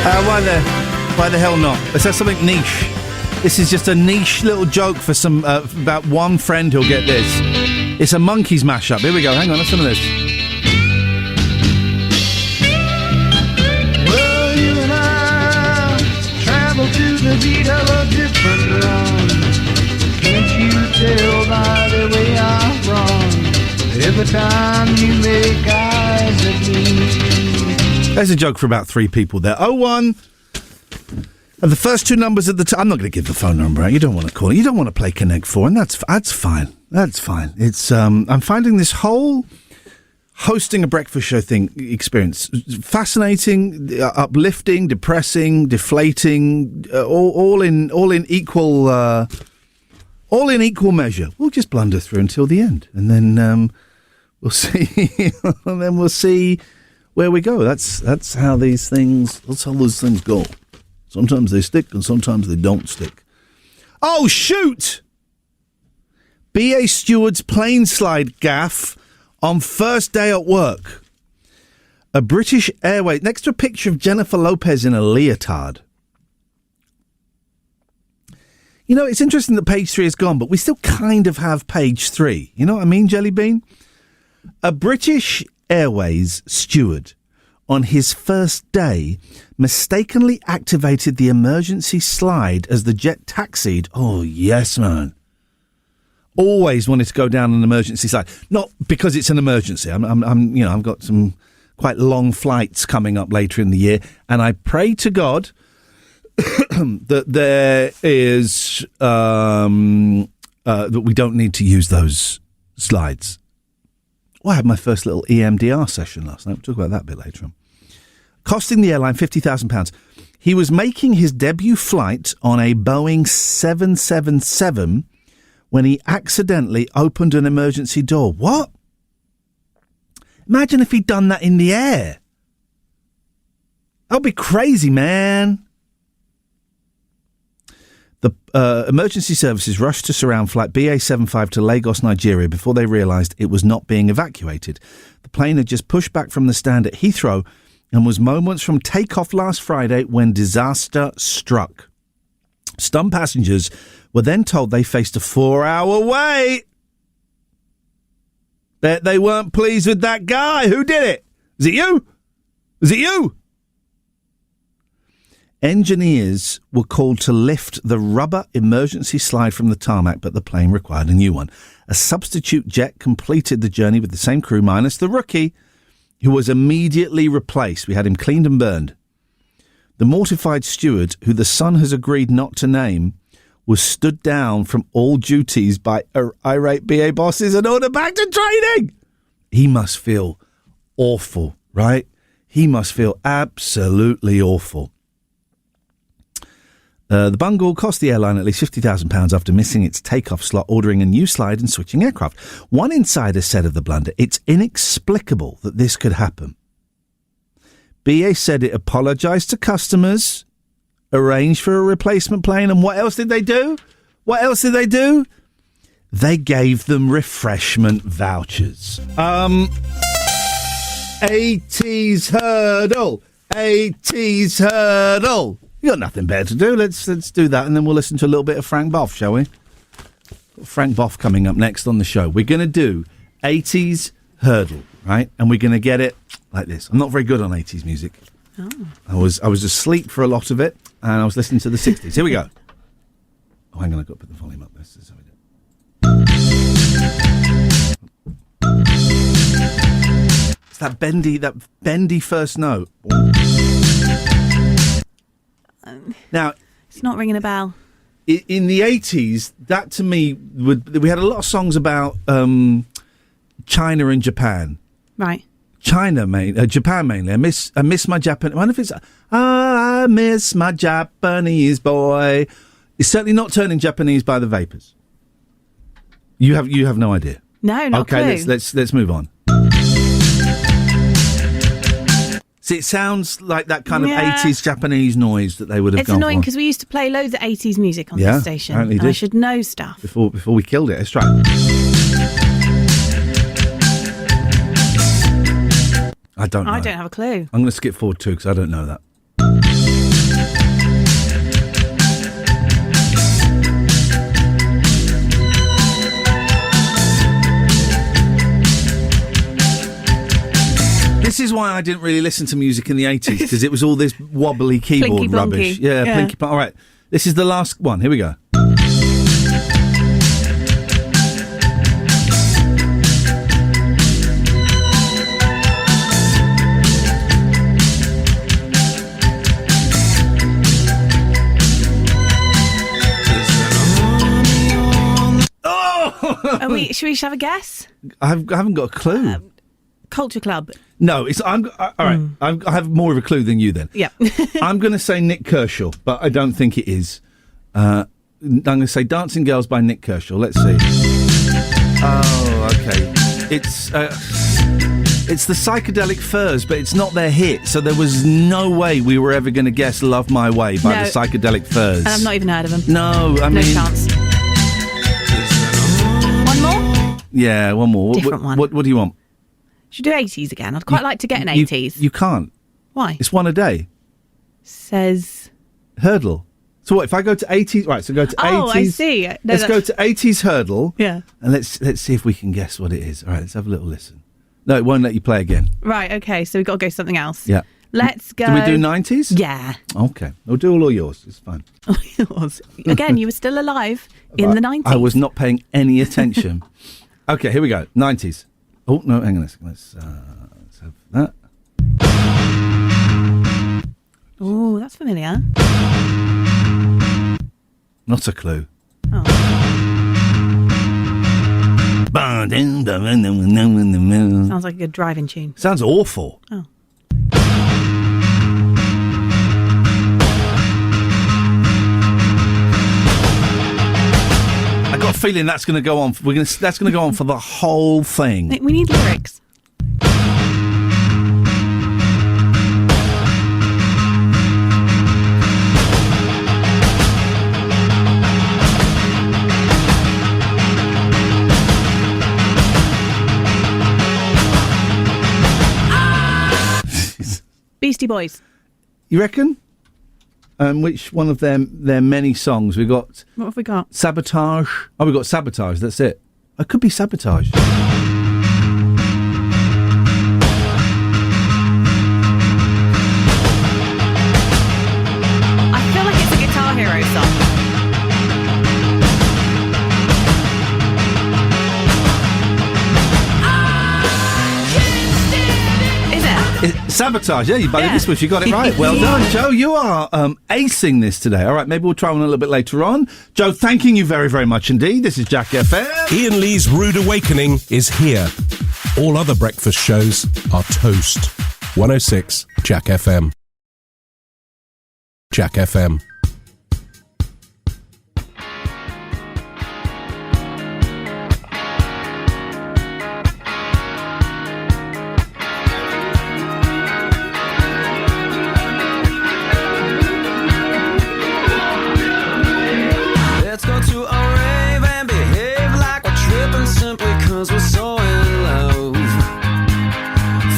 Why the hell not? Let's have something niche. This is just a niche little joke for some about one friend who'll get this. It's a Monkeys mashup. Here we go. Hang on, listen to this. Well, you and I travel to the beat of a different drum. Can't you tell by the way I run? Every time you make eyes at me. There's a joke for about 3 people there. 01. And the first 2 numbers at the I'm not going to give the phone number out. You don't want to call it. You don't want to play Connect 4, and that's fine. That's fine. It's I'm finding this whole hosting a breakfast show thing experience fascinating, uplifting, depressing, deflating, all in equal measure. We'll just blunder through until the end, and then we'll see. And then we'll see where we go. That's how these things. That's how those things go. Sometimes they stick and sometimes they don't stick. Oh, shoot! B.A. Steward's plane slide gaffe on first day at work. A British Airways, next to a picture of Jennifer Lopez in a leotard. You know, it's interesting that page 3 is gone, but we still kind of have page 3. You know what I mean, Jelly Bean? A British Airways steward on his first day mistakenly activated the emergency slide as the jet taxied. Oh, yes, man. Always wanted to go down an emergency slide. Not because it's an emergency. I've got some quite long flights coming up later in the year, and I pray to God that there is that we don't need to use those slides. Well, I had my first little EMDR session last night. We'll talk about that a bit later on. Costing the airline £50,000. He was making his debut flight on a Boeing 777 when he accidentally opened an emergency door. What? Imagine if he'd done that in the air. That would be crazy, man. The emergency services rushed to surround flight BA75 to Lagos, Nigeria, before they realised it was not being evacuated. The plane had just pushed back from the stand at Heathrow and was moments from takeoff last Friday when disaster struck. Stunned passengers were then told they faced a 4-hour wait. Bet they weren't pleased with that guy. Who did it? Is it you? Is it you? Engineers were called to lift the rubber emergency slide from the tarmac, but the plane required a new one. A substitute jet completed the journey with the same crew minus the rookie, who was immediately replaced. We had him cleaned and burned. The mortified steward, who the Sun has agreed not to name, was stood down from all duties by irate BA bosses and ordered back to training. He must feel awful, right? He must feel absolutely awful. The bungle cost the airline at least £50,000 after missing its takeoff slot, ordering a new slide and switching aircraft. One insider said of the blunder, "It's inexplicable that this could happen." BA said it apologised to customers, arranged for a replacement plane, and what else did they do? They gave them refreshment vouchers. 80s hurdle. 80s hurdle. You got nothing better to do. Let's do that, and then we'll listen to a little bit of Frank Boff, shall we? Frank Boff coming up next on the show. We're going to do 80s hurdle, right? And we're going to get it like this. I'm not very good on 80s music. Oh. I was asleep for a lot of it, and I was listening to the 60s. Here we go. Oh, hang on, I've got to put the volume up. This is how we do it. It's that bendy first note. Now, it's not ringing a bell. In the 80s, that to me, we had a lot of songs about China and Japan. Right. Japan mainly. I miss my Japanese. I wonder if it's I miss my Japanese boy. It's certainly not Turning Japanese by the Vapors. You have no idea. No, not okay. clue. Let's move on. See, it sounds like that kind of 80s Japanese noise that they would have It's gone annoying for. because we used to play loads of 80s music on this station. Apparently and did. I should know stuff. Before we killed it. Let's try. I don't know. I don't have a clue. I'm going to skip forward too because I don't know that. This is why I didn't really listen to music in the 80s, because it was all this wobbly keyboard Plinky rubbish. plonky. Yeah, Yeah. plinky plonky. All right, this is the last one. Here we go. Should we have a guess? I haven't got a clue. Culture Club. No, it's all right. I have more of a clue than you then. Yeah. I'm going to say Nick Kershaw, but I don't think it is. I'm going to say Dancing Girls by Nick Kershaw. Let's see. Oh, okay. It's the Psychedelic Furs, but it's not their hit, so there was no way we were ever going to guess Love My Way by the Psychedelic Furs. And I've not even heard of them. No, I mean... No chance. One more? Yeah, one more. Different one. What do you want? Should we do 80s again? I'd quite like to get an 80s. You can't. Why? It's one a day. Says... Hurdle. So what, if I go to 80s... Right, so go to 80s... Oh, I see. No, let's go to 80s Hurdle. Yeah. And let's see if we can guess what it is. All right, let's have a little listen. No, it won't let you play again. Right, okay, so we've got to go something else. Yeah. Let's go... Do we do 90s? Yeah. Okay. We'll do all yours. It's fine. Again, you were still alive in the 90s. I was not paying any attention. Okay, here we go. 90s. Oh, no, hang on a second. Let's have that. Oh, that's familiar. Not a clue. Oh. Sounds like a good driving tune. Sounds awful. Oh. I got a feeling that's going to go on. That's going to go on for the whole thing. We need lyrics. Beastie Boys. You reckon? Which one of their many songs? We got... What have we got? Sabotage. Oh, we got Sabotage. That's it. It could be Sabotage. I feel like it's a Guitar Hero song. Sabotage, yeah, you buddy this one. You got it right. Well done, Joe. You are acing this today. All right, maybe we'll try one a little bit later on. Joe, thanking you very, very much indeed. This is Jack FM. Iain Lee's Rude Awakening is here. All other breakfast shows are toast. 106 Jack FM. Jack FM. Let's go to a rave and behave like we're tripping simply cause we're so in love.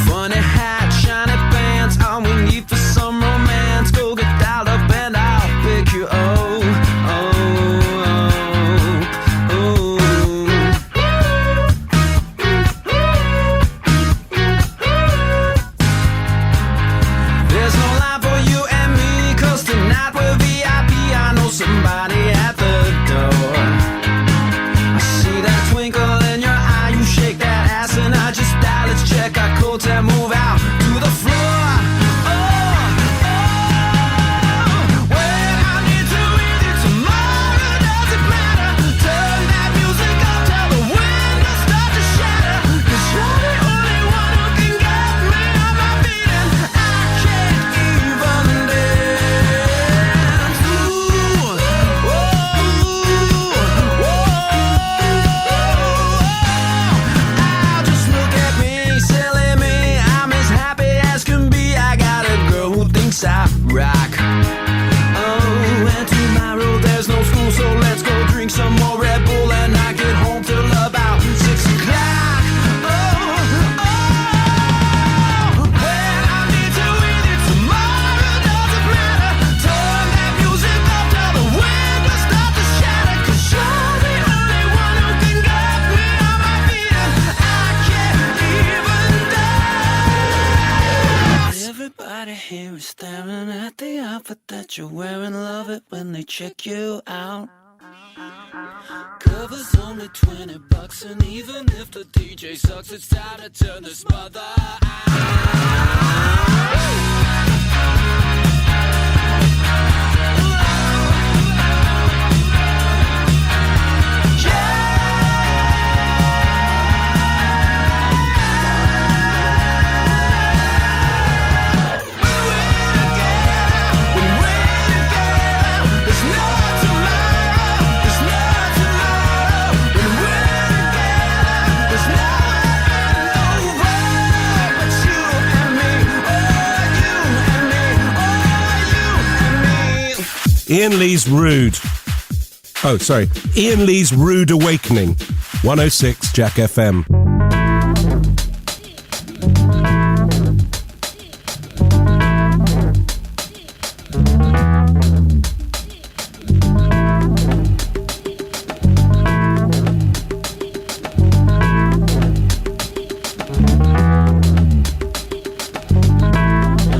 Funny hat, shiny pants, all we need for some romance. Go get dialed up and I'll pick you up. There's no line for you and me, cause tonight we're VIP. I know somebody at the door. I see that twinkle in your eye, you shake that ass and I just die. Let's check our codes and move out to the floor. When I need to read you tomorrow, does it matter? Turn that music up, tell the windows start to shatter. Cause you're the only one who can get me on my feet and I can't even dance. Ooh, just look at me, silly me. I staring at the outfit that you're wearing. Love it when they check you out. Cover's only $20, and even if the DJ sucks, it's time to turn this mother Iain Lee's Rude. Oh, sorry. Iain Lee's Rude Awakening. 106 Jack FM.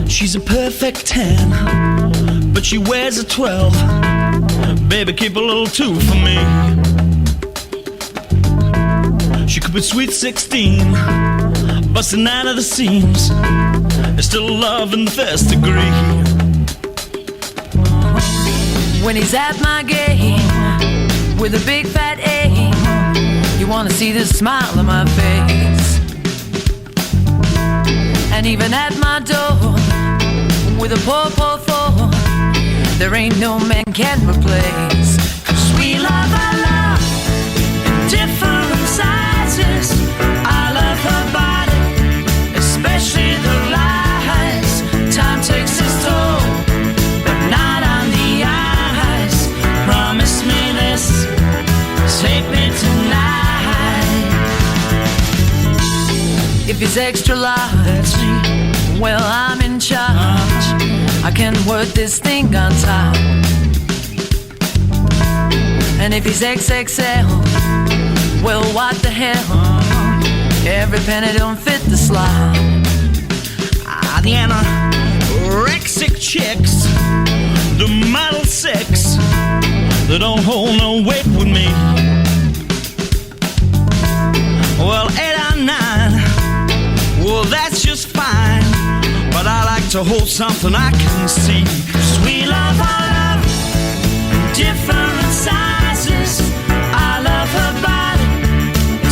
She's a perfect 10, but she wears a 12. Baby, keep a little 2 for me. She could be sweet 16, busting out of the seams. There's still love in the first degree. when he's at my gate with a big fat A. You wanna see the smile on my face. And even at my door with a poor, poor floor, there ain't no man can replace. 'Cause we love our love in different sizes. I love her body, especially the lies. Time takes its toll, but not on the eyes. Promise me this, take me tonight. If it's extra large, well, I'm in charge. I can work this thing on top. And if he's XXL, well, what the hell? Every penny don't fit the slot. The anorexic chicks, the model 6, they don't hold no weight with me. Well, 8 or 9, well, that's just fine. But I like to hold something I can see. 'Cause we love our love in different sizes. I love her body,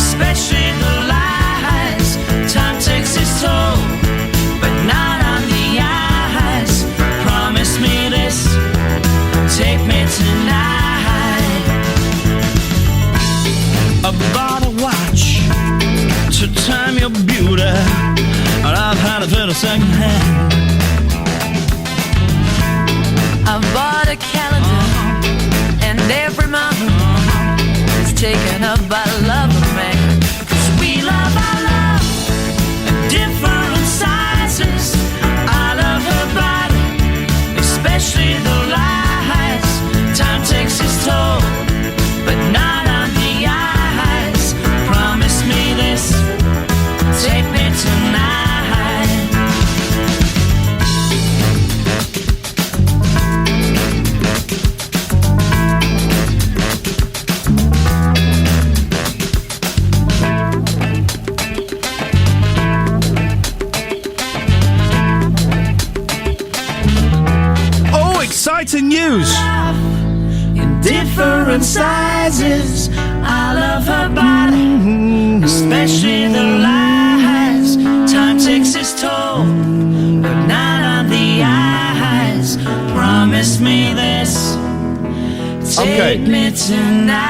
especially the lies. Time takes its toll, but not on the eyes. Promise me this, take me tonight. I bought a watch to time your beauty, and I've had it for the second hand. I bought a calendar, and every month is taken up by love of man. 'Cause we love our love in different sizes. I love her body, especially the lies. Time takes its toll, but not on the eyes. Promise me this, take me tonight. Oh, exciting news! In different sizes, I love her body, especially the lies. Time takes its toll, but not on the eyes. Promise me this, take Okay. me tonight.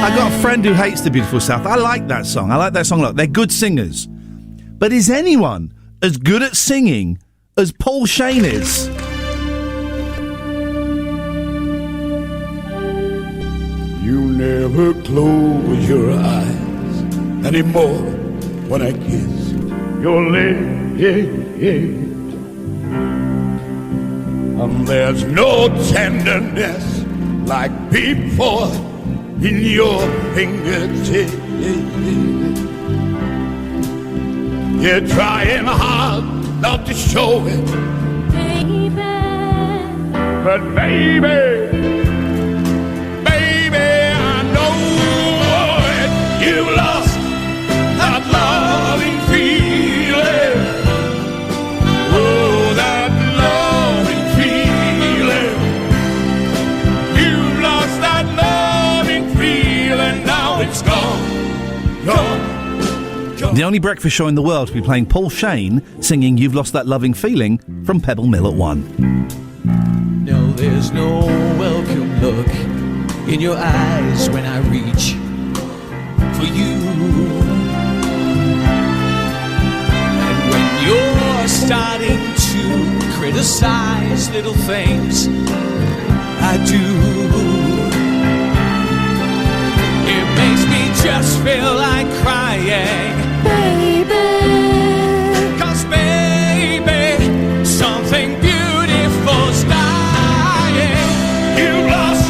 I got a friend who hates the Beautiful South. I like that song. I like that song a lot. They're good singers. But is anyone as good at singing as Paul Shane is? You never close your eyes anymore when I kiss your lips. And there's no tenderness like before in your fingertips. You're trying hard love to show it. Baby. But baby, I know it. You lost that loving feeling. Oh, that loving feeling. You lost that loving feeling. Now it's gone. The only breakfast show in the world to be playing Paul Shane singing You've Lost That Loving Feeling from Pebble Mill at 1. No, there's no welcome look in your eyes when I reach for you. And when you're starting to criticize little things I do, it makes me just feel like crying. Baby. 'Cause baby, something beautiful's dying. You lost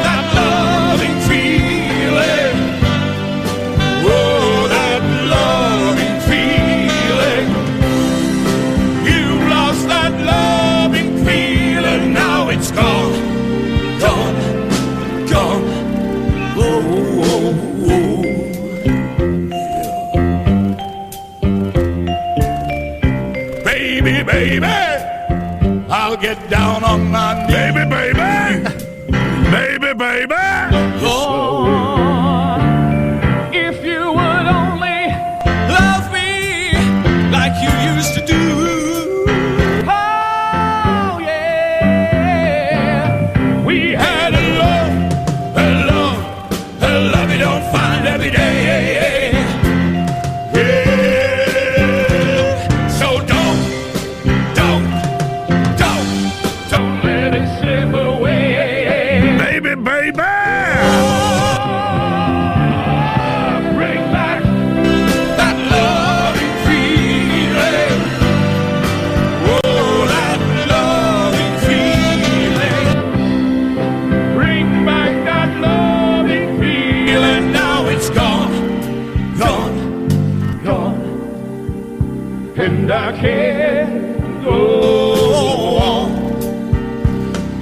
that loving feeling. Oh, that loving feeling. You lost that loving feeling. Now it's gone, gone, gone. Oh, oh, oh. Baby, baby, I'll get down on my knees. Baby, baby, baby, baby. Oh, if you would only love me like you used to do. Oh, yeah. We had a love you don't find every day. Yeah. So don't let it slip away. Baby, baby. Bring back that loving feeling. Oh, that loving feeling. Bring back that loving feeling. Now it's gone, gone, gone. And I can't go on.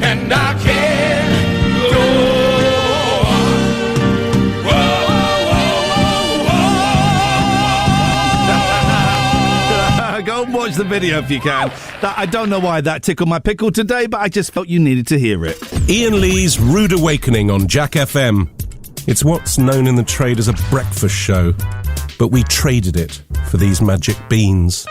And I can't go on. Whoa, whoa, whoa, whoa. Go and watch the video if you can. I don't know why that tickled my pickle today, but I just felt you needed to hear it. Ian Lee's Rude Awakening on Jack FM. It's what's known in the trade as a breakfast show, but we traded it for these magic beans.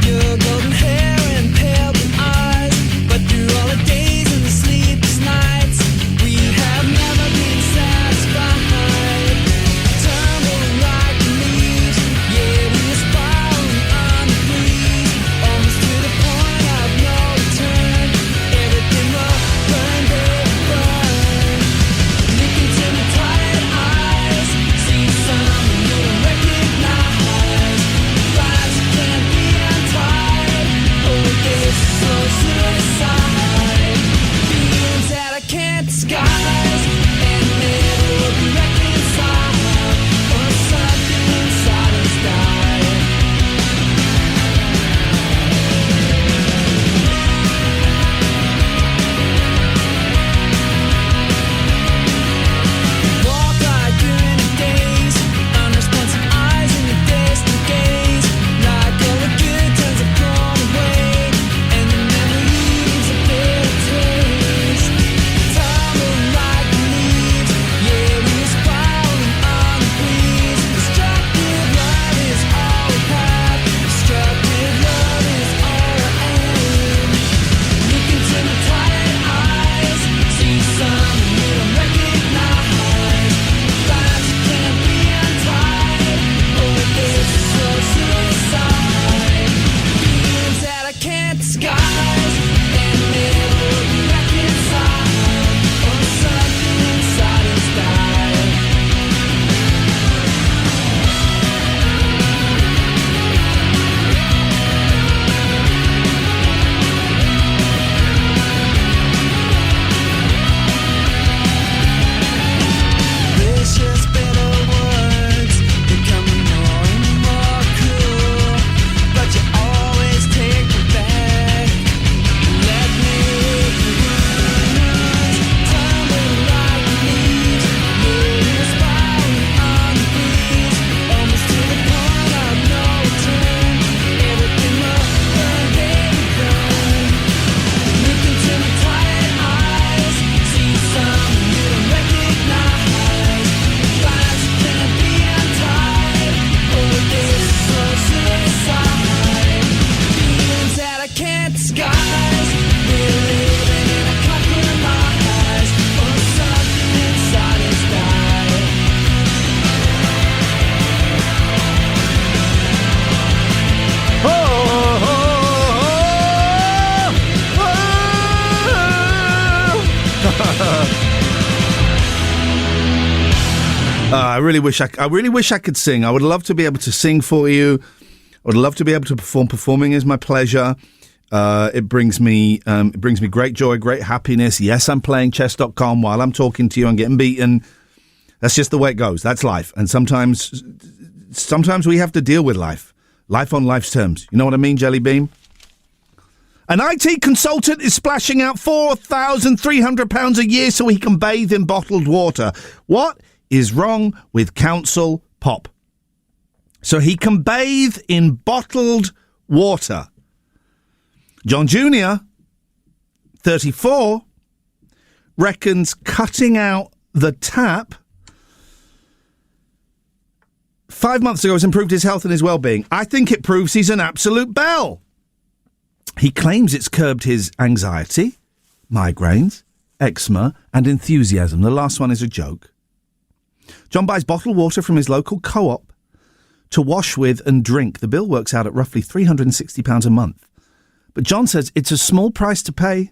Your golden hair and pale blue eyes, but through I really wish I could sing. I would love to be able to sing for you. I would love to be able to perform. Performing is my pleasure. It brings me great joy, great happiness. Yes, I'm playing chess.com while I'm talking to you and getting beaten. That's just the way it goes. That's life. And sometimes we have to deal with life. Life on life's terms. You know what I mean, Jelly Bean? An IT consultant is splashing out £4,300 a year so he can bathe in bottled water. What is wrong with Council Pop? So he can bathe in bottled water. John Jr., 34, reckons cutting out the tap 5 months ago has improved his health and his well-being. I think it proves he's an absolute belle. He claims it's curbed his anxiety, migraines, eczema, and enthusiasm. The last one is a joke. John buys bottled water from his local co-op to wash with and drink. The bill works out at roughly £360 a month. But John says it's a small price to pay.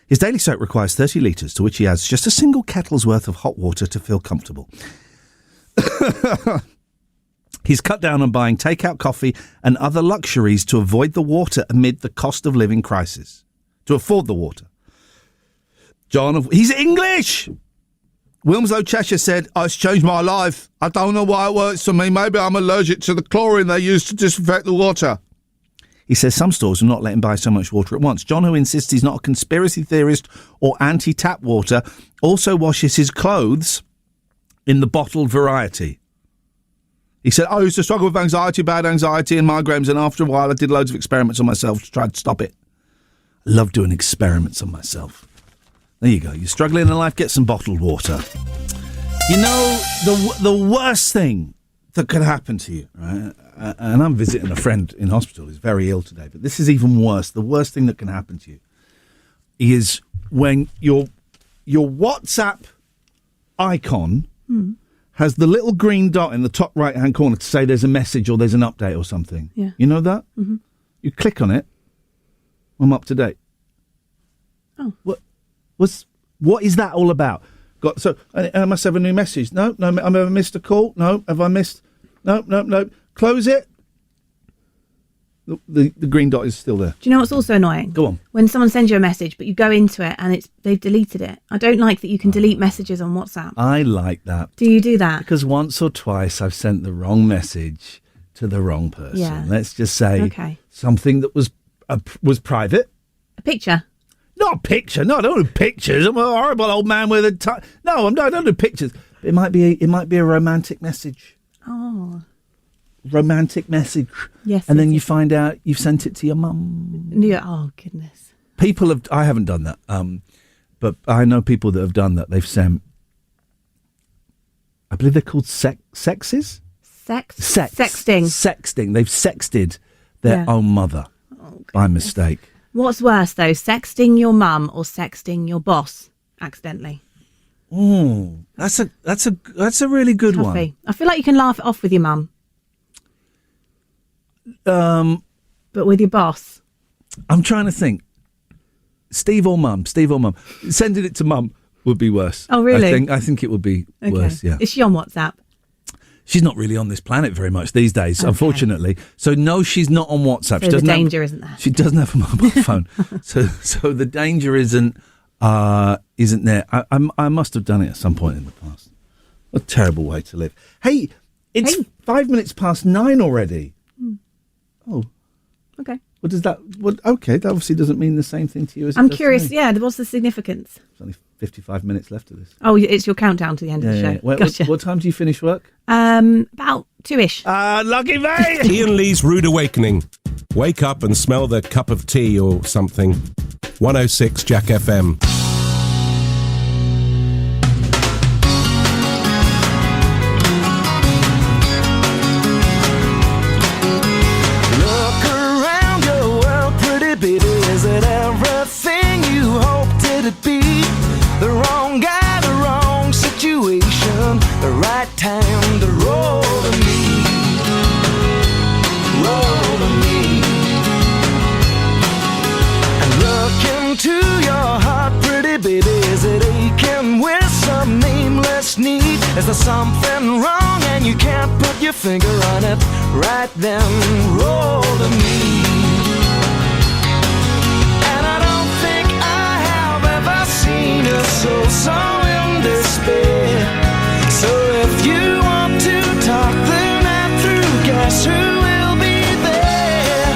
His daily soak requires 30 litres, to which he adds just a single kettle's worth of hot water to feel comfortable. He's cut down on buying takeout coffee and other luxuries to avoid the water amid the cost of living crisis. To afford the water. John, he's English! Wilmslow, Cheshire said, "It's changed my life. I don't know why it works for me. Maybe I'm allergic to the chlorine they use to disinfect the water." He says some stores will not let him buy so much water at once. John, who insists he's not a conspiracy theorist or anti-tap water, also washes his clothes in the bottled variety. He said, "I used to struggle with anxiety, bad anxiety and migraines, and after a while I did loads of experiments on myself to try to stop it." I love doing experiments on myself. There you go. You're struggling in life, get some bottled water. You know, the worst thing that could happen to you, right? And I'm visiting a friend in hospital who's very ill today, but this is even worse. The worst thing that can happen to you is when your WhatsApp icon has the little green dot in the top right-hand corner to say there's a message or there's an update or something. Yeah. You know that? Mm-hmm. You click on it. I'm up to date. Oh. What is that all about? I must have a new message. No, I've ever missed a call. No, have I missed? No. Close it. The green dot is still there. Do you know what's also annoying? Go on. When someone sends you a message, but you go into it and they've deleted it. I don't like that you can delete messages on WhatsApp. I like that. Do you do that? Because once or twice I've sent the wrong message to the wrong person. Yeah. Let's just say something that was private. A picture? Not a picture. No, I don't do pictures. I'm a horrible old man with a... No, I don't do pictures. It might be a romantic message. Oh. Romantic message. Yes. And then you find out you've sent it to your mum. Yeah. Oh, goodness. I haven't done that. But I know people that have done that. They've sent... I believe they're called sexes? Sexting. Sexting. They've sexted their own mother by mistake. What's worse, though, sexting your mum or sexting your boss accidentally? Oh, that's a really good Tuffy. one. I feel like you can laugh it off with your mum. But with your boss? I'm trying to think. Steve or mum. Sending it to mum would be worse. Oh, really? I think it would be worse, yeah. Is she on WhatsApp? She's not really on this planet very much these days, unfortunately. So, no, she's not on WhatsApp. So the danger isn't there. She doesn't have a mobile phone. So the danger isn't there. I must have done it at some point in the past. What a terrible way to live. Hey, it's 5 minutes past 9 already. Oh. Okay. What does that... okay, that obviously doesn't mean the same thing to you as it I'm does curious, to me. yeah, what's the significance? There's only 55 minutes left of this. Oh, it's your countdown to the end of the show. Yeah. Gotcha. What time do you finish work? About 2ish. Lucky me! Iain Lee's Rude Awakening. Wake up and smell the cup of tea or something. 106 Jack FM. Look around your world, pretty baby. Is it everything you hoped it'd be? The wrong guy, the wrong situation, the right time to roll to me. Roll to me. And look into your heart, pretty baby. Is there something wrong and you can't put your finger on it? Right then, roll to me. And I don't think I have ever seen a soul so in despair. So if you want to talk the night through, guess who will be there?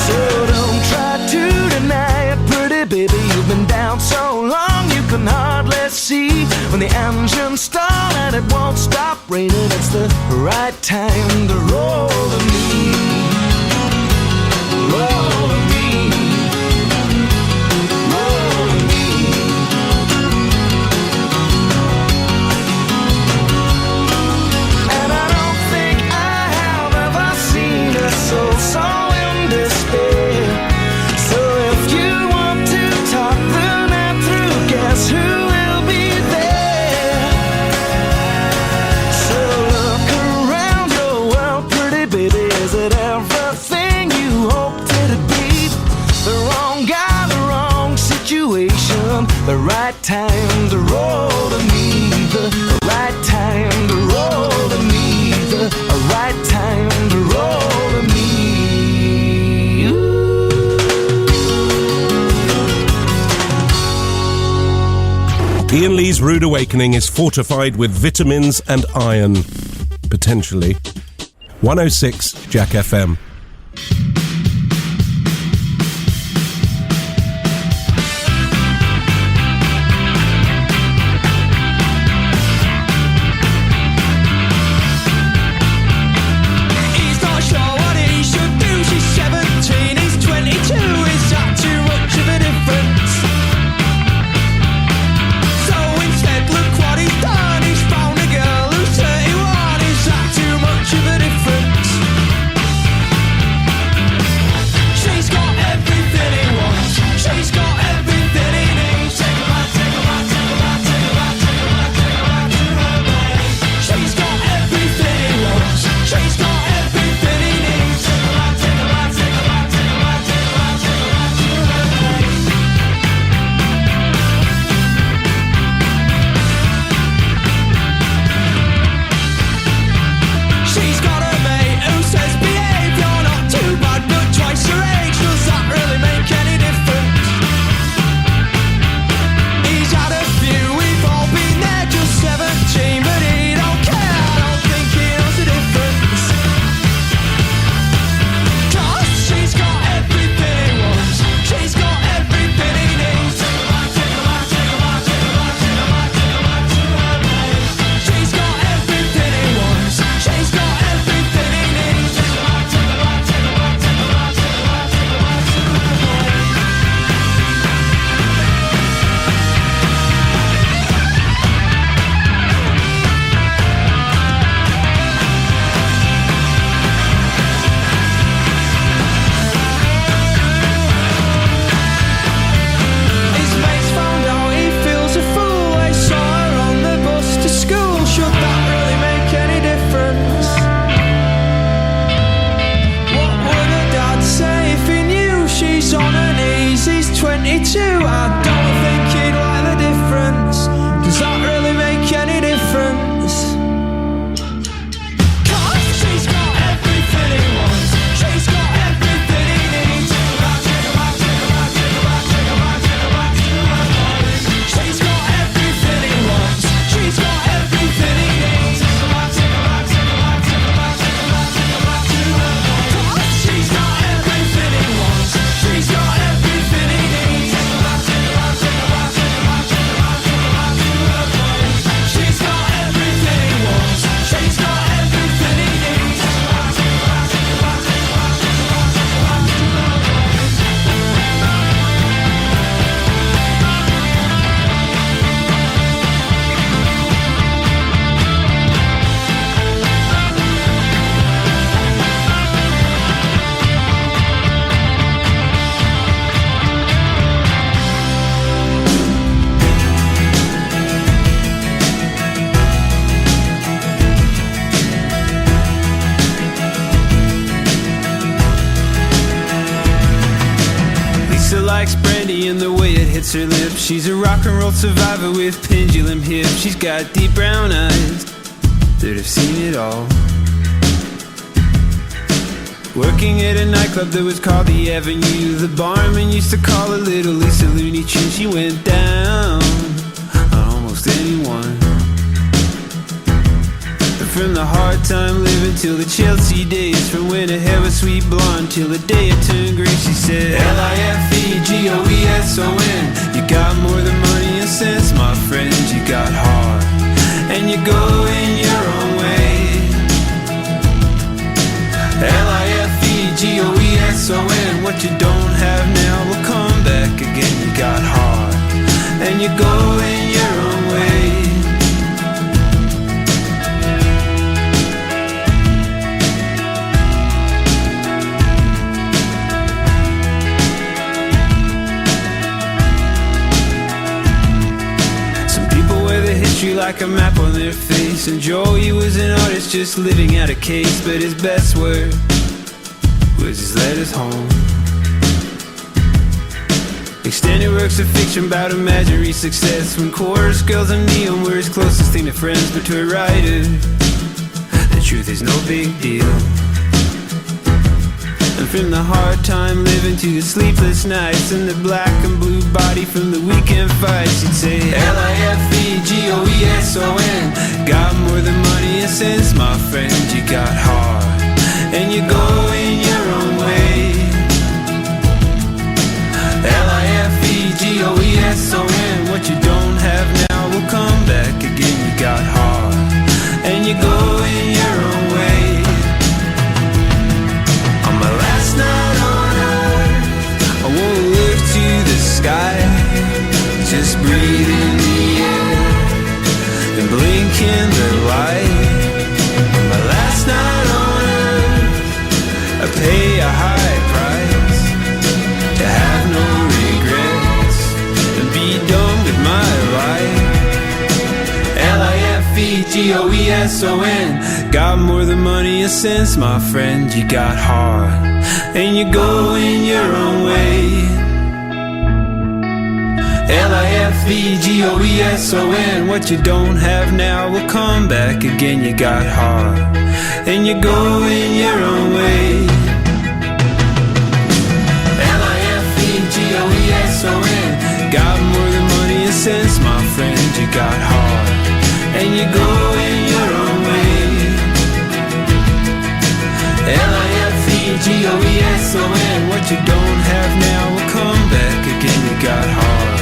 So don't try to deny it, pretty baby. You've been down so long you can hardly see. When the engine starts and it won't stop raining, it's the right time to roll to me. Roll to me. Roll to me. And I don't think I have ever seen a soul so in despair. So if you want to talk the night through, guess who will be there? So look around your world, pretty baby. Is it everything you hoped it'd be? The wrong guy, the wrong situation. The right time to roll to me. The right time to roll to me. The right time to roll to me. Iain Lee's Rude Awakening is fortified with vitamins and iron. Potentially. 106 Jack FM. He's not sure what he should do. She's 17, he's 22. Is that too much of a difference? So instead, look what he's done. He's found a girl who's 31. Is that too much of a difference? She's got everything he wants. She's got everything he needs. Take her back, take her back, take her back, take her back, take her back, take her back to her bed. She's got everything he wants. She's got everything he needs. Take her back, take her back, take her back, take her back, take her back, take her back to her bed. She's got a mate who says behave, you're not too bad, but twice your age. Does that really make any difference? He's had a few, we've all been there, just 17, but he don't care. I don't think he knows the difference. 'Cause she's got everything he wants. She's got everything he needs. Take her back, take her back, take her back, take her back, take her back, take her back to her bed. She's got everything he wants. She's got everything he needs. Take her back, take her back, take her back, take her back, take her back, take her back to her bed. His mates found out he feels a fool. They saw her on the bus to school. Should that really make any difference? What would her dad say if he knew she's on her knees? He's 22. I don't think he'd like the difference. Does that really make any difference? 'Cause she's got everything he wants. She's got everything he needs. Take her back, take her back, take her back, take her back, take her back, take her back to her bed. She's got everything he wants. She's got everything he needs. Take her back, take her back, take her back, take her back, take her back, take her back to her bed. 'Cause she's got everything he wants. She's got everything he needs. Take her back, take her back, take her back, take her back, take her back, take her back to her bed. She's got everything he wants. She's got everything he needs. Take her back, take her back, take her back, take her back, take her back, take her back to her bed. Lisa likes brandy and the way it hits bites her lip. She's a rock and roll survivor with pendulum hips. She's got deep brown eyes that have seen it all. Working at a nightclub that was called the Avenue. The barman used to call her Little Lisa Looney Tune. She went down on almost anyone. From the hard time living till the Chelsea days. From when her hair was sweet blonde till the day it turned grey. She said Lifegoson. You got more than money and sense, my friend. You got heart and you go in your own way. Lifegoson. What you don't have now will come back again. You got heart and you go in your own way. Like a map on their face. And Joey was an artist just living out a case. But his best work was his letters home. Extended works of fiction about imaginary success. When chorus girls and neon were his closest thing to friends. But to a writer, the truth is no big deal. And from the hard time living to the sleepless nights and the black and blue body from the weekend fights, you'd say Lifegoson. Got more than money and sense, my friend. You got heart and you go in your own way. Lifegoson. What you don't have now will come back again. You got heart and you go in your own way. On my last night on earth, I won't look to the sky. Just breathe in the air and blink in the light. On my last night on earth, I pay a high price to have no regrets and be done with my life. Lifegoson. Got more than money and sense, my friend. You got heart and you go in your own way. Lifegoson. What you don't have now will come back again. You got heart and you go in your own way. Lifegoson. Got more than money and sense, my friend. You got heart and you go in your own way. Lifegoson. What you don't have now will come back again. You got heart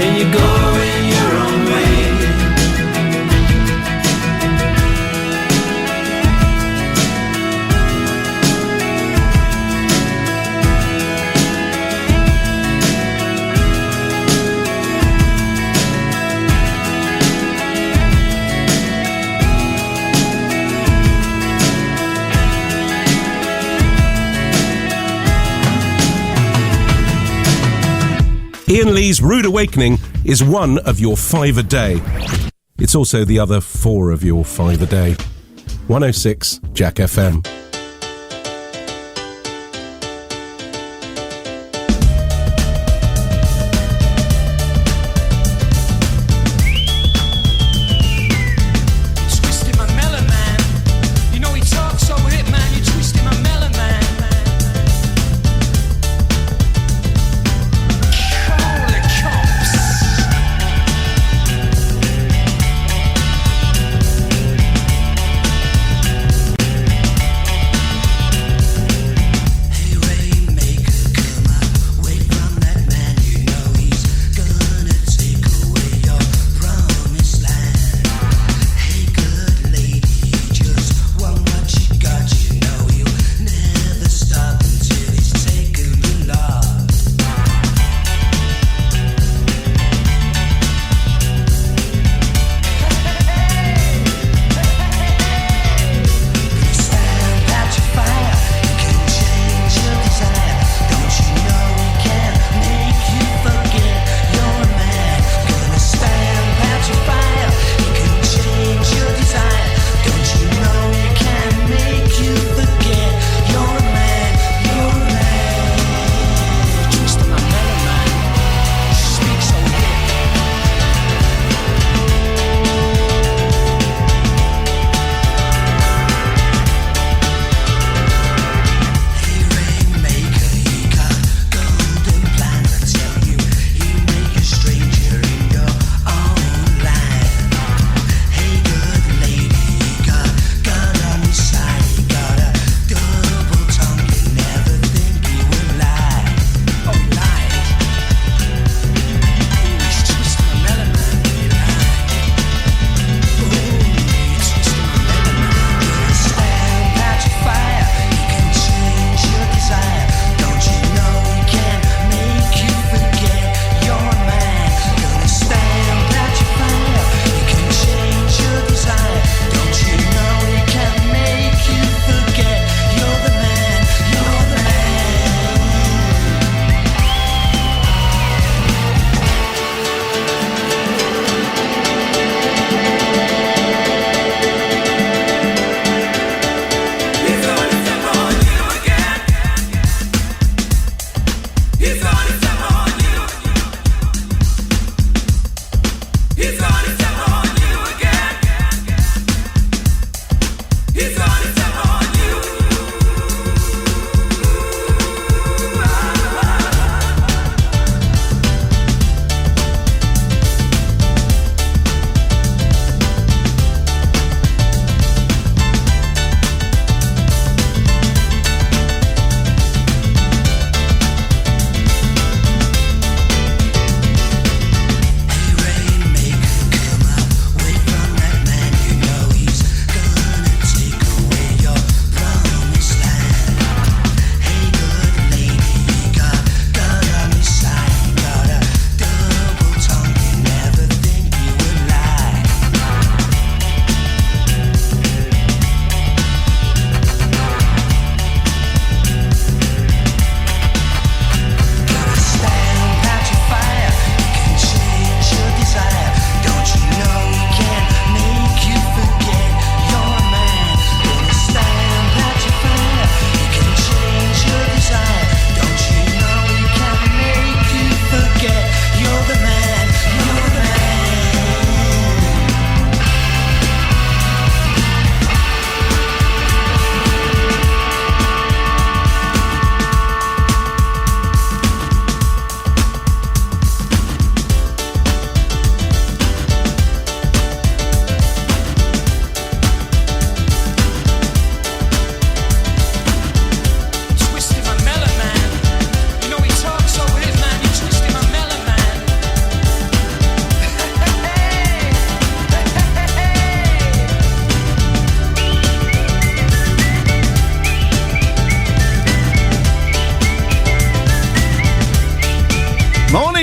and you go in your own way. Iain Lee's Rude Awakening is one of your 5 a day. It's also the other 4 of your 5 a day. 106 Jack FM.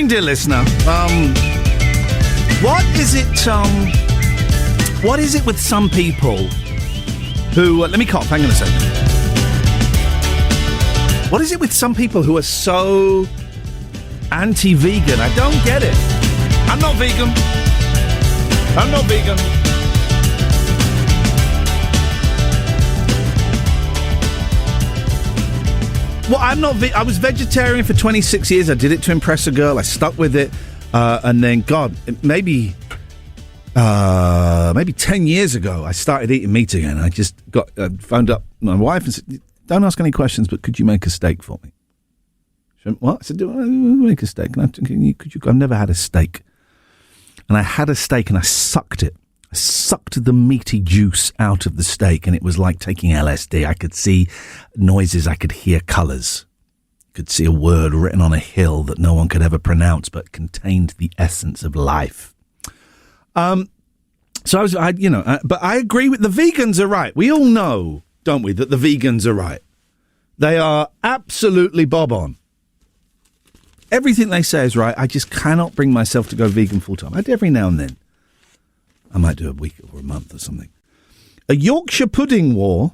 Dear listener, what is it with some people who let me cough, hang on a second. What is it with some people who are so anti-vegan? I don't get it. I'm not vegan. Well, I was vegetarian for 26 years. I did it to impress a girl. I stuck with it. And then, God, maybe 10 years ago, I started eating meat again. I just got phoned up my wife and said, don't ask any questions, but could you make a steak for me? She went, what? I said, do I make a steak? And I've never had a steak. And I had a steak and I sucked it. I sucked the meaty juice out of the steak, and it was like taking LSD. I could see noises, I could hear colours. I could see a word written on a hill that no one could ever pronounce, but contained the essence of life. So but I agree with the vegans are right. We all know, don't we, that the vegans are right. They are absolutely bob on. Everything they say is right. I just cannot bring myself to go vegan full time. I do every now and then. I might do a week or a month or something. A Yorkshire pudding war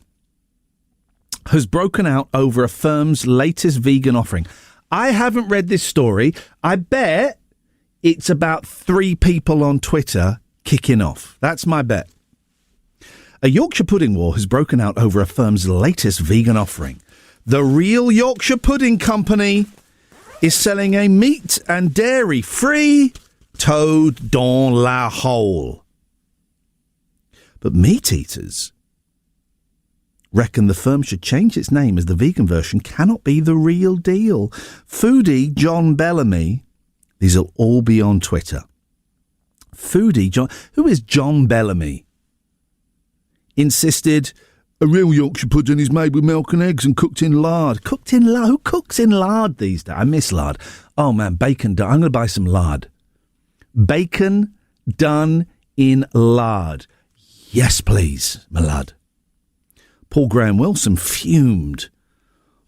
has broken out over a firm's latest vegan offering. I haven't read this story. I bet it's about 3 people on Twitter kicking off. That's my bet. A Yorkshire pudding war has broken out over a firm's latest vegan offering. The Real Yorkshire Pudding Company is selling a meat and dairy-free toad dans la hole. But meat eaters reckon the firm should change its name, as the vegan version cannot be the real deal. Foodie John Bellamy, these will all be on Twitter. Foodie John, who is John Bellamy, insisted a real Yorkshire pudding is made with milk and eggs and cooked in lard. Cooked in lard? Who cooks in lard these days? I miss lard. Oh man, bacon done. I'm going to buy some lard. Bacon done in lard. Yes, please, my lad. Paul Graham Wilson fumed.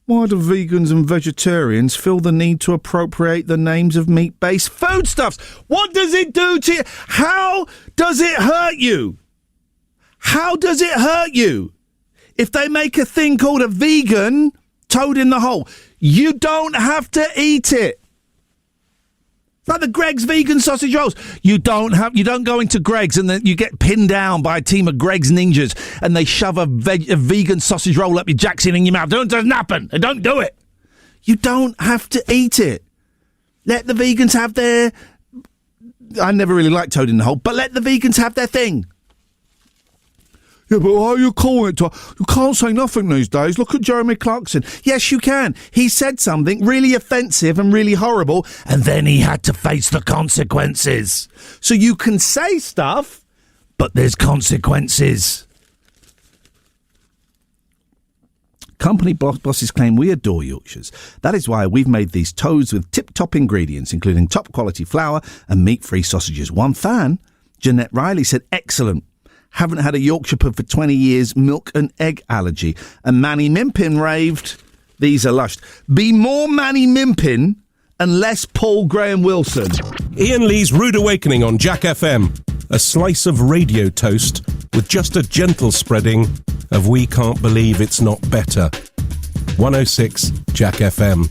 Why do vegans and vegetarians feel the need to appropriate the names of meat-based foodstuffs? What does it do to you? How does it hurt you? How does it hurt you? If they make a thing called a vegan toad in the hole, you don't have to eat it. It's like the Greggs vegan sausage rolls. You don't go into Greggs and then you get pinned down by a team of Greggs ninjas and they shove a vegan sausage roll up your jackson in your mouth. It doesn't happen. They don't do it. You don't have to eat it. Let the vegans have their... I never really liked toad in the hole, but let the vegans have their thing. Yeah, but why are you calling it? You can't say nothing these days. Look at Jeremy Clarkson. Yes, you can. He said something really offensive and really horrible, and then he had to face the consequences. So you can say stuff, but there's consequences. Company bosses claim we adore Yorkshires. That is why we've made these toads with tip-top ingredients, including top-quality flour and meat-free sausages. One fan, Jeanette Riley, said, excellent. Haven't had a Yorkshire pub for 20 years, milk and egg allergy. And Manny Mimpin raved, these are lush. Be more Manny Mimpin and less Paul Graham Wilson. Iain Lee's Rude Awakening on Jack FM. A slice of radio toast with just a gentle spreading of We Can't Believe It's Not Better. 106 Jack FM.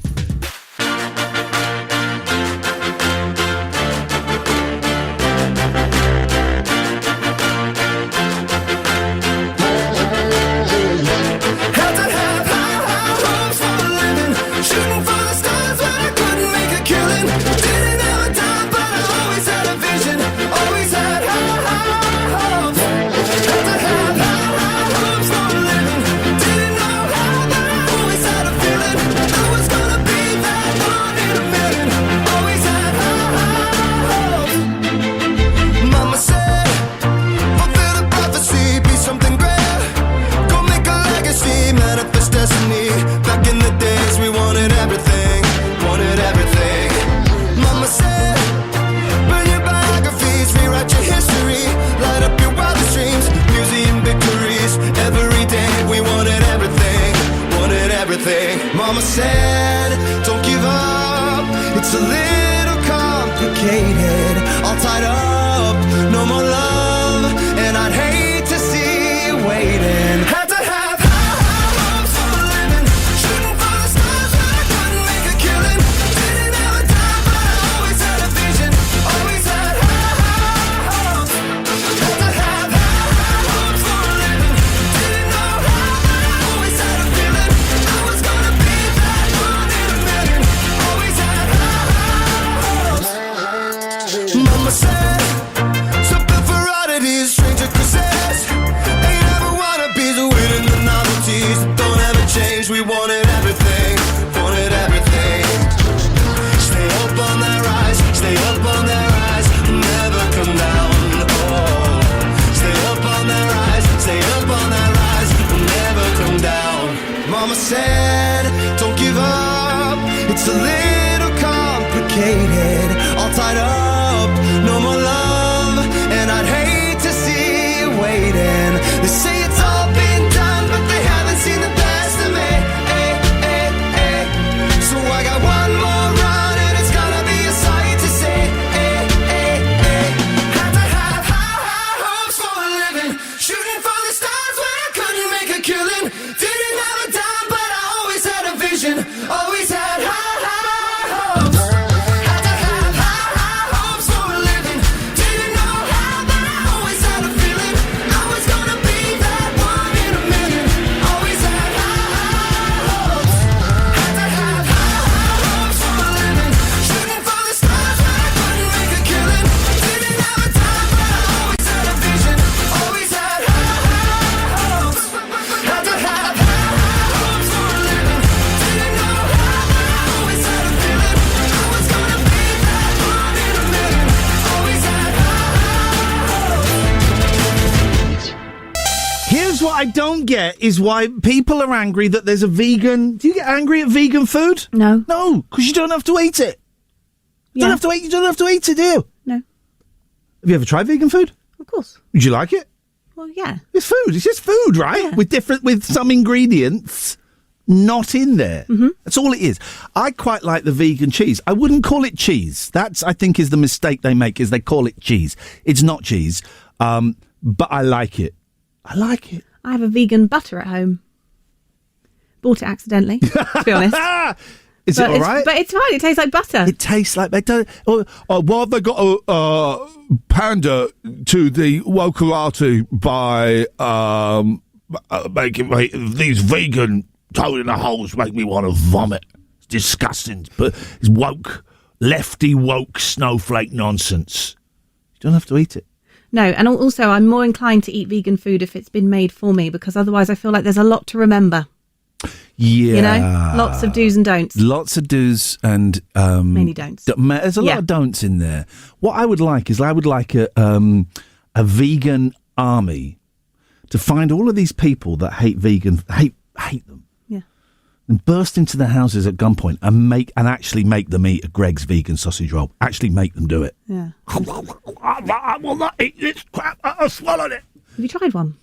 Mama said, don't give up, it's a little complicated, all tied up, no more love, and I'd hate to see you waiting. Had to have high hopes for a living, shooting for the stars but I couldn't make a killing, didn't have a dime but I always had a vision, always had high hopes. Had to have high hopes for a living, didn't know how but I always had a feeling I was gonna be that one in a million, always had high hopes. Mama said, something for oddities, stranger cruises, ain't ever wannabes, waiting the novelties that don't ever change. We wanted everything, wanted everything. Stay up on that rise, stay up on that rise, never come down. Oh, stay up on that rise, stay up on that rise, never come down. Mama said, don't give up, it's a little complicated, all tied up, no more love, and I'd hate to see you waiting. They say it's all been done, but they haven't seen the best of me. So I got one more run, and it's gonna be a sight to see. Had to have high hopes for a living, shooting for the stars when I couldn't make a killing. Didn't have a dime, but I always had a vision, always had high hopes. Had to have high hopes for a living, didn't know how, but I always had a feeling I was gonna be that one in a million, always had high hopes. Had to have high hopes for a living, shooting for the stars when I couldn't make a killing. Didn't have a dime, but I always had a vision, always had high hopes. Had to have high hopes for a living, didn't know how, but I always had a feeling I was gonna be that one in a million, always had high hopes. Here's what I don't get is why people are angry that there's a vegan... Do you get angry at vegan food? No. No, because you don't have to eat it. You Yeah. don't have to eat it, do you? No. Have you ever tried vegan food? Of course. Would you like it? Well, yeah. It's food. It's just food, right? Yeah. With some ingredients not in there. Mm-hmm. That's all it is. I quite like the vegan cheese. I wouldn't call it cheese. That's, I think, is the mistake they make, is they call it cheese. It's not cheese, but I like it. I like it. I have a vegan butter at home. Bought it accidentally, to be honest. Is it all right? But it's fine. It tastes like butter. It tastes like they don't. Why have they got a pander to the wokarati by making these vegan toe in the holes make me want to vomit? It's disgusting. But it's woke, lefty woke snowflake nonsense. You don't have to eat it. No, and also I'm more inclined to eat vegan food if it's been made for me, because otherwise I feel like there's a lot to remember. Yeah. You know, lots of do's and don'ts. Lots of do's and many don'ts. There's a lot of don'ts in there. What I would like is a vegan army to find all of these people that hate them. Yeah. And burst into their houses at gunpoint and actually make them eat a Greg's vegan sausage roll. Actually make them do it. Yeah. I will not eat this crap. I swallowed it. Have you tried one?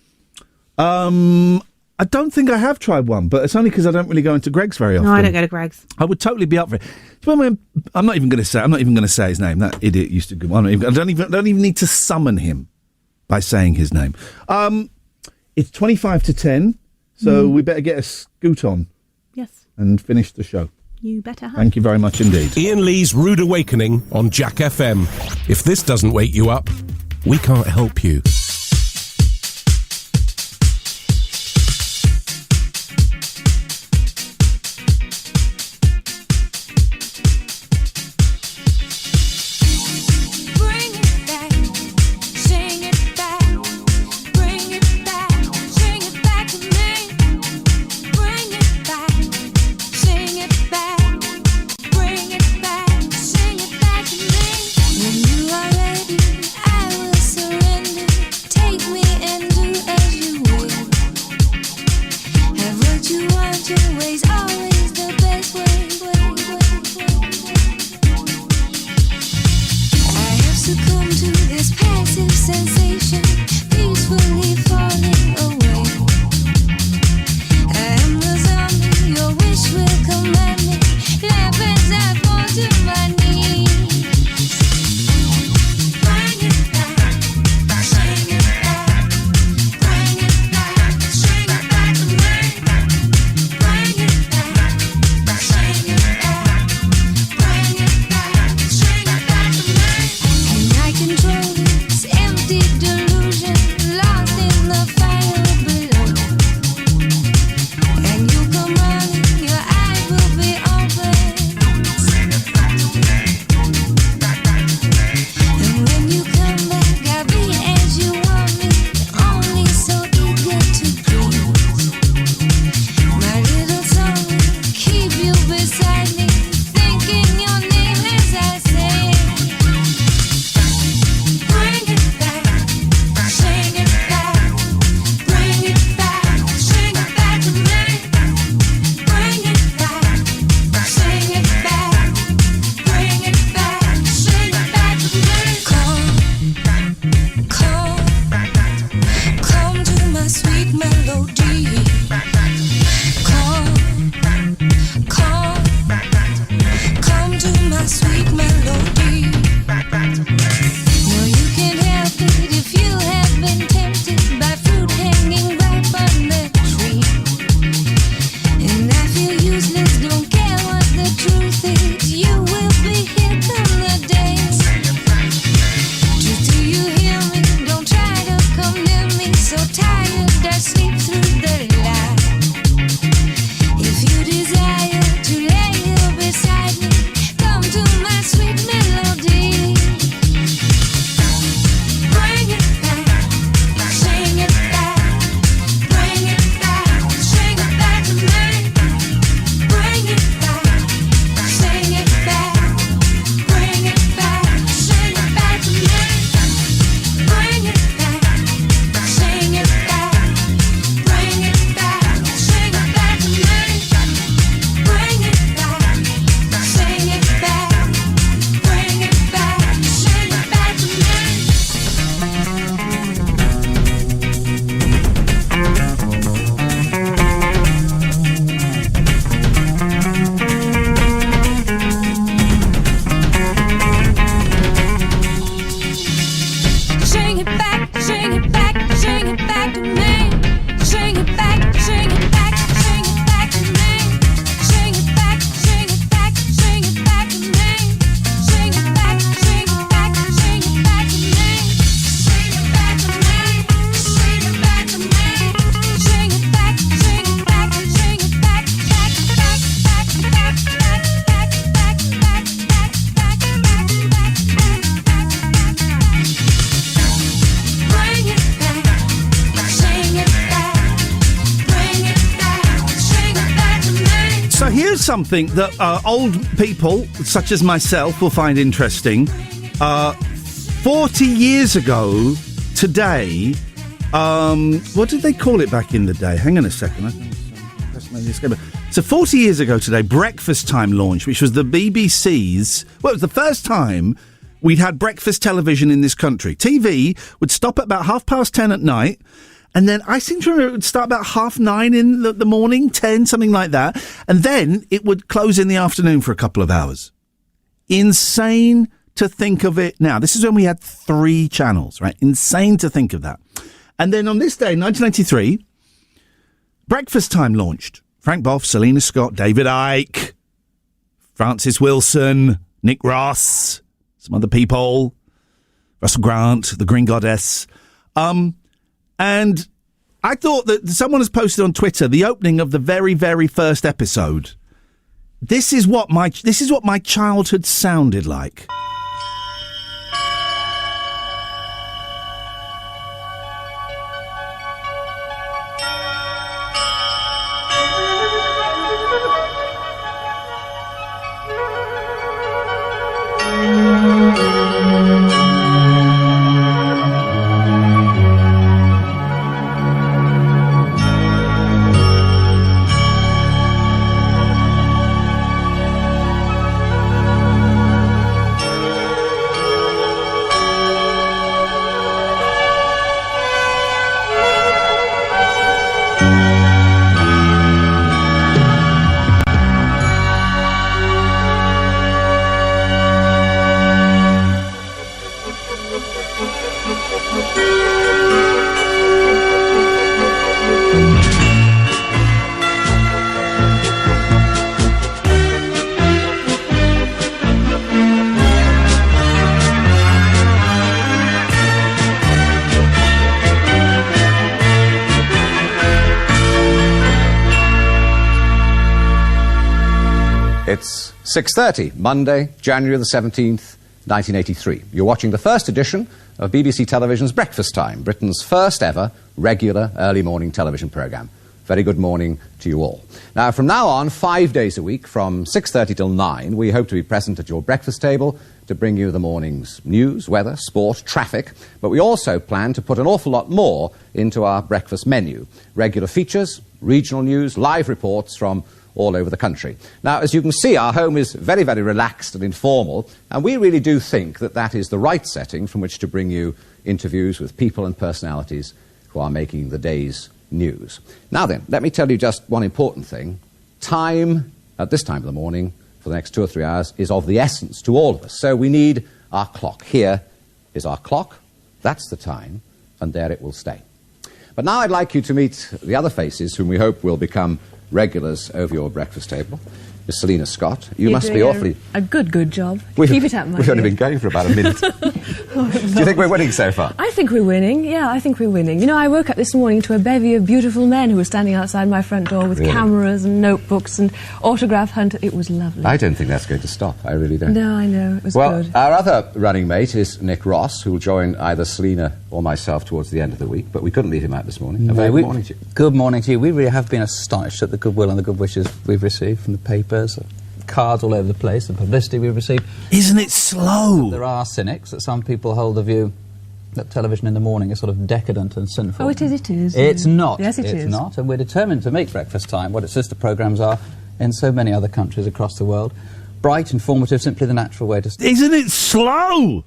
I don't think I have tried one, but it's only because I don't really go into Greg's very often. No, I don't go to Greg's. I would totally be up for it. I'm not even going to say his name. That idiot used to go. I don't even need to summon him by saying his name. It's 25 to 10, so we better get a scoot on. Yes. And finish the show. You better have. Thank you very much indeed. Iain Lee's Rude Awakening on Jack FM. If this doesn't wake you up, we can't help you. So here's something that old people, such as myself, will find interesting. 40 years ago today, what did they call it back in the day? Hang on a second. So 40 years ago today, Breakfast Time launched, which was the BBC's... Well, it was the first time we'd had breakfast television in this country. TV would stop at about 10:30 at night, and then I seem to remember it would start about 9:30 in the morning, 10, something like that, and then it would close in the afternoon for a couple of hours. Insane to think of it now. This is when we had 3 channels, right? Insane to think of that. And then on this day, 1983, Breakfast Time launched. Frank Boff, Selena Scott, David Icke, Francis Wilson, Nick Ross, some other people, Russell Grant, the Green Goddess. And I thought that someone has posted on Twitter the opening of the very, very first episode. This is what my childhood sounded like. It's 6:30, Monday, January the 17th, 1983. You're watching the first edition of BBC Television's Breakfast Time, Britain's first ever regular early morning television programme. Very good morning to you all. Now, from now on, 5 days a week, from 6:30 till 9, we hope to be present at your breakfast table to bring you the morning's news, weather, sport, traffic, but we also plan to put an awful lot more into our breakfast menu. Regular features, regional news, live reports from all over the country. Now, as you can see, our home is very, very relaxed and informal, and we really do think that that is the right setting from which to bring you interviews with people and personalities who are making the day's news. Now then, let me tell you just one important thing. Time, at this time of the morning, for the next 2 or 3 hours, is of the essence to all of us. So we need our clock. Here is our clock. That's the time, and there it will stay. But now I'd like you to meet the other faces whom we hope will become regulars over your breakfast table. Miss Selena Scott, you must be awfully... A good job. Keep it up, my We've only been going for about a minute. Do you think we're winning so far? I think we're winning. Yeah, I think we're winning. You know, I woke up this morning to a bevy of beautiful men who were standing outside my front door with cameras and notebooks and autograph hunters. It was lovely. I don't think that's going to stop. I really don't. No, I know. It was good. Well, our other running mate is Nick Ross, who will join either Selena or myself towards the end of the week, but we couldn't leave him out this morning. Good morning to you. Good morning to you. We really have been astonished at the goodwill and the good wishes we've received from the papers, cards all over the place, the publicity we've received. Isn't it slow? There are cynics that some people hold the view that television in the morning is sort of decadent and sinful. Oh, it is. It's not. Yes, it's not. And we're determined to make Breakfast Time what its sister programmes are in so many other countries across the world. Bright, informative, simply the natural way to... Isn't it slow?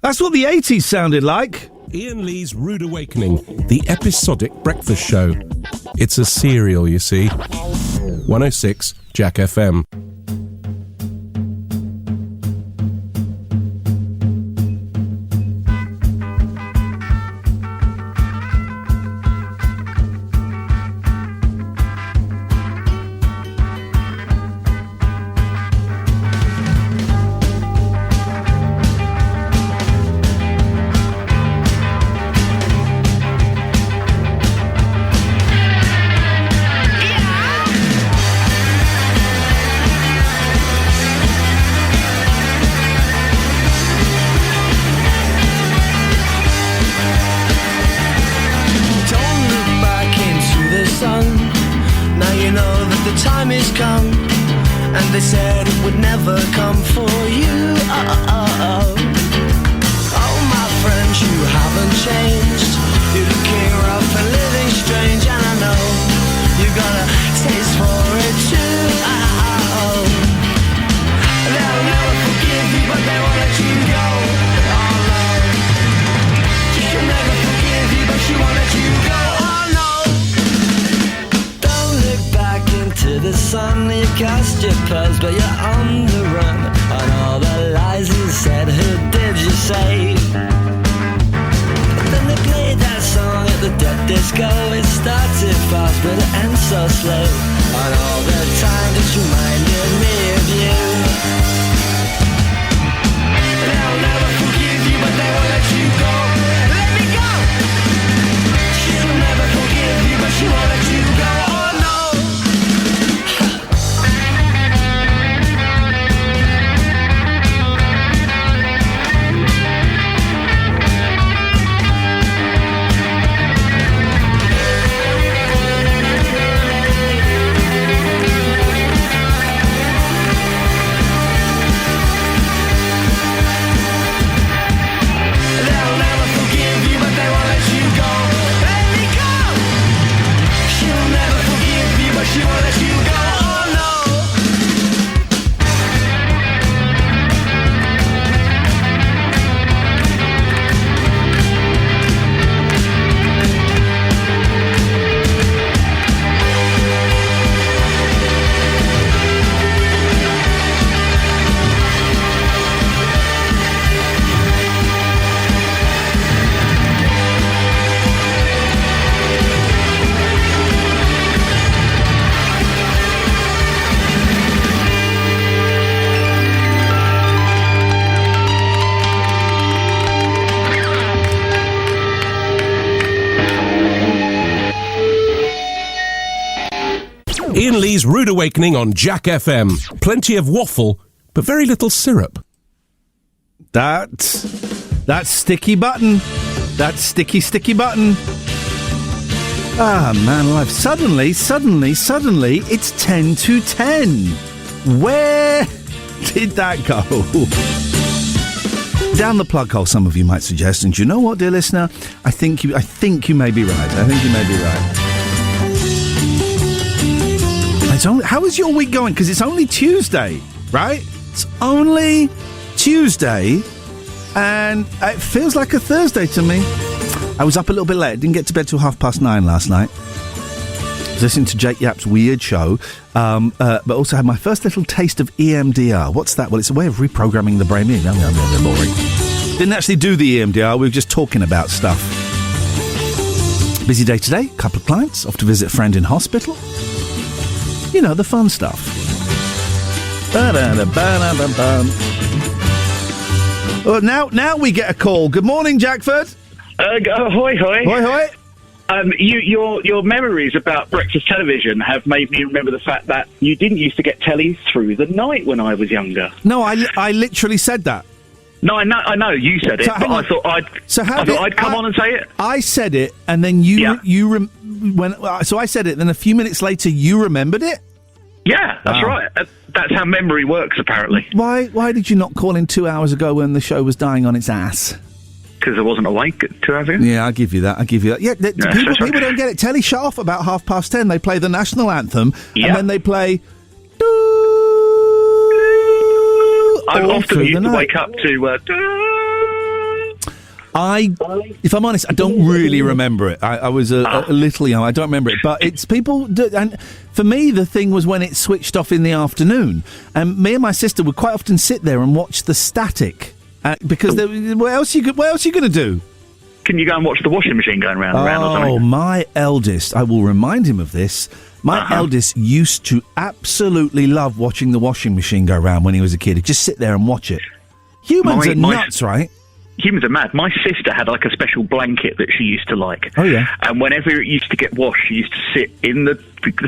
That's what the 80s sounded like. Iain Lee's Rude Awakening, the episodic breakfast show. It's a serial, you see. 106 Jack FM. Now you know that the time is come said it would never come for you. Oh, my friends, you haven't changed. You're looking rough and living strange, and I know you got a taste for it too. They'll never forgive you, but they won't let you go. Oh no, she'll never forgive you, but she won't let you go. Oh no. Don't look back into the sun. You cast your pearls, but you're on the run. On all the lies you said, who did you save? Then they played that song at the dead disco. It started fast but it ends so slow. And all the time just reminded me of you. They'll never forgive you, but they won't let you go. Let me go. She'll never forgive you, but she won't let you go. Oh no. She won't let you go, oh no. Iain Lee's Rude Awakening on Jack FM. Plenty of waffle, but very little syrup. That sticky button. That sticky button. Ah, man alive. Suddenly, it's 10 to 10. Where did that go? Down the plug hole, some of you might suggest. And do you know what, dear listener? I think you may be right. How is your week going? Because it's only Tuesday, right? It's only Tuesday, and it feels like a Thursday to me. I was up a little bit late. Didn't get to bed till 9:30 last night. I was listening to Jake Yapp's weird show, but also had my first little taste of EMDR. What's that? Well, it's a way of reprogramming the brain. They're boring. Didn't actually do the EMDR. We were just talking about stuff. Busy day today. Couple of clients. Off to visit a friend in hospital. You know, the fun stuff. Well, now we get a call. Good morning, Jackford. Hoy. Hoy, hoy. Your memories about breakfast television have made me remember the fact that you didn't used to get telly through the night when I was younger. No, I literally said that. No, I know you said it, but I thought I'd come on and say it. I said it, and then so I said it, then a few minutes later you remembered it? Yeah, that's right. That's how memory works, apparently. Why did you not call in 2 hours ago when the show was dying on its ass? Because I wasn't awake 2 hours ago. Yeah, I'll give you that. Yeah, people don't get it. Telly shut off about 10:30. They play the national anthem, and then they play... I often used to wake up to... if I'm honest, I don't really remember it. I was a little young. I don't remember it. But it's people... And for me, the thing was when it switched off in the afternoon. And me and my sister would quite often sit there and watch the static. Because what else are you going to do? Can you go and watch the washing machine going round and round or something? Oh, my eldest, I will remind him of this. My eldest used to absolutely love watching the washing machine go round when he was a kid. He'd just sit there and watch it. Humans are nuts, right? Humans are mad. My sister had like a special blanket that she used to like. Oh, yeah. And whenever it used to get washed, she used to sit in the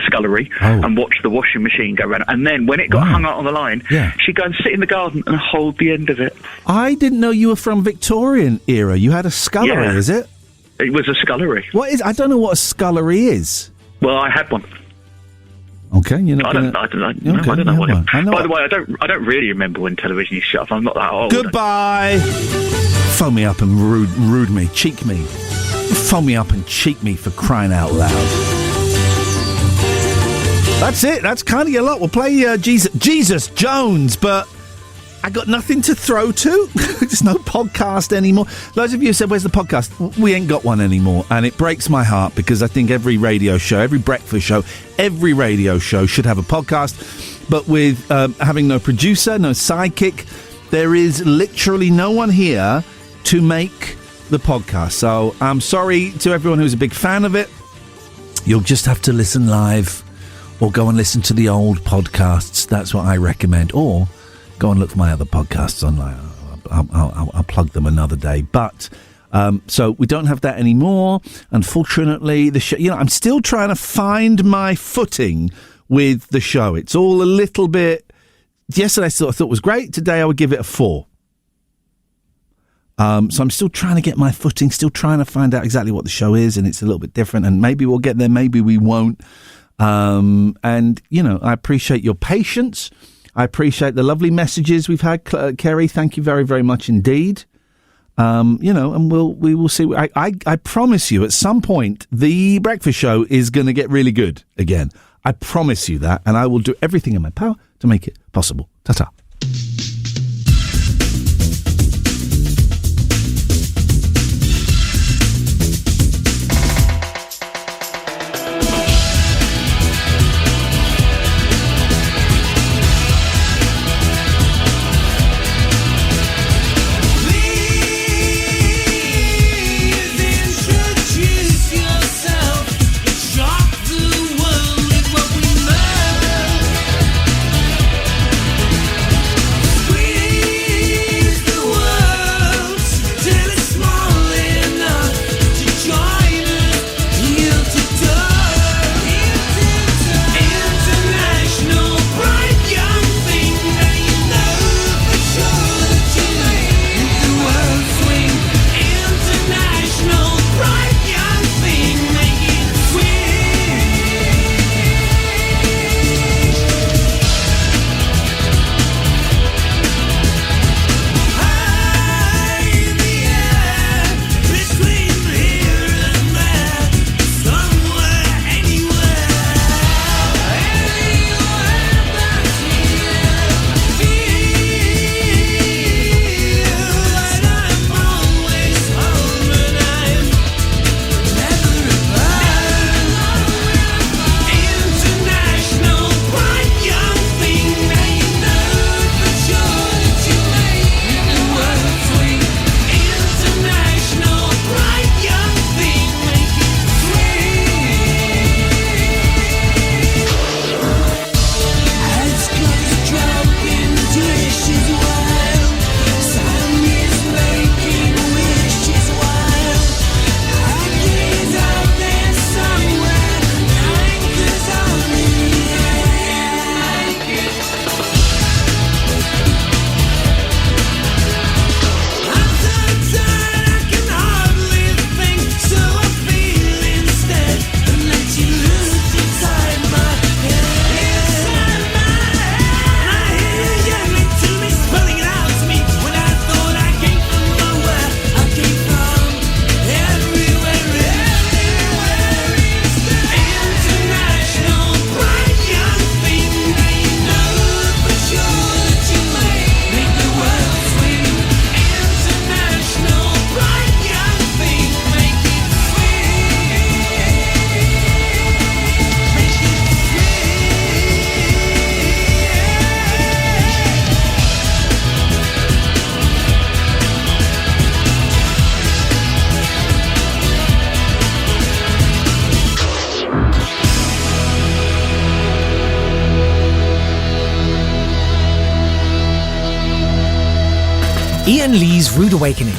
scullery and watch the washing machine go round. And then when it got hung out on the line, she'd go and sit in the garden and hold the end of it. I didn't know you were from Victorian era. You had a scullery, is it? It was a scullery. I don't know what a scullery is. Well, I had one. Okay, you're not. I don't know. Okay, I don't know what. well, I know By the way, I don't really remember when television used to shut off. I'm not that old. Goodbye. Phone me up and rude me, cheek me. Phone me up and cheek me for crying out loud. That's it. That's kind of your lot. We'll play Jesus Jones, but I got nothing to throw to. There's no podcast anymore. Loads of you said, where's the podcast? We ain't got one anymore. And it breaks my heart because I think every radio show, every breakfast show, every radio show should have a podcast. But with having no producer, no sidekick, there is literally no one here to make the podcast. So I'm sorry to everyone who's a big fan of it. You'll just have to listen live or go and listen to the old podcasts. That's what I recommend. Or go and look for my other podcasts online. I'll plug them another day. But so we don't have that anymore. Unfortunately, the show. I'm still trying to find my footing with the show. It's all a little bit. Yesterday, I thought it was great. Today, I would give it a 4. So I'm still trying to get my footing. Still trying to find out exactly what the show is, and it's a little bit different. And maybe we'll get there. Maybe we won't. And I appreciate your patience. I appreciate the lovely messages we've had, Kerry. Thank you very, very much indeed. And we will see. I promise you, at some point, the breakfast show is going to get really good again. I promise you that, and I will do everything in my power to make it possible. Ta-ta. Iain Lee's Rude Awakening.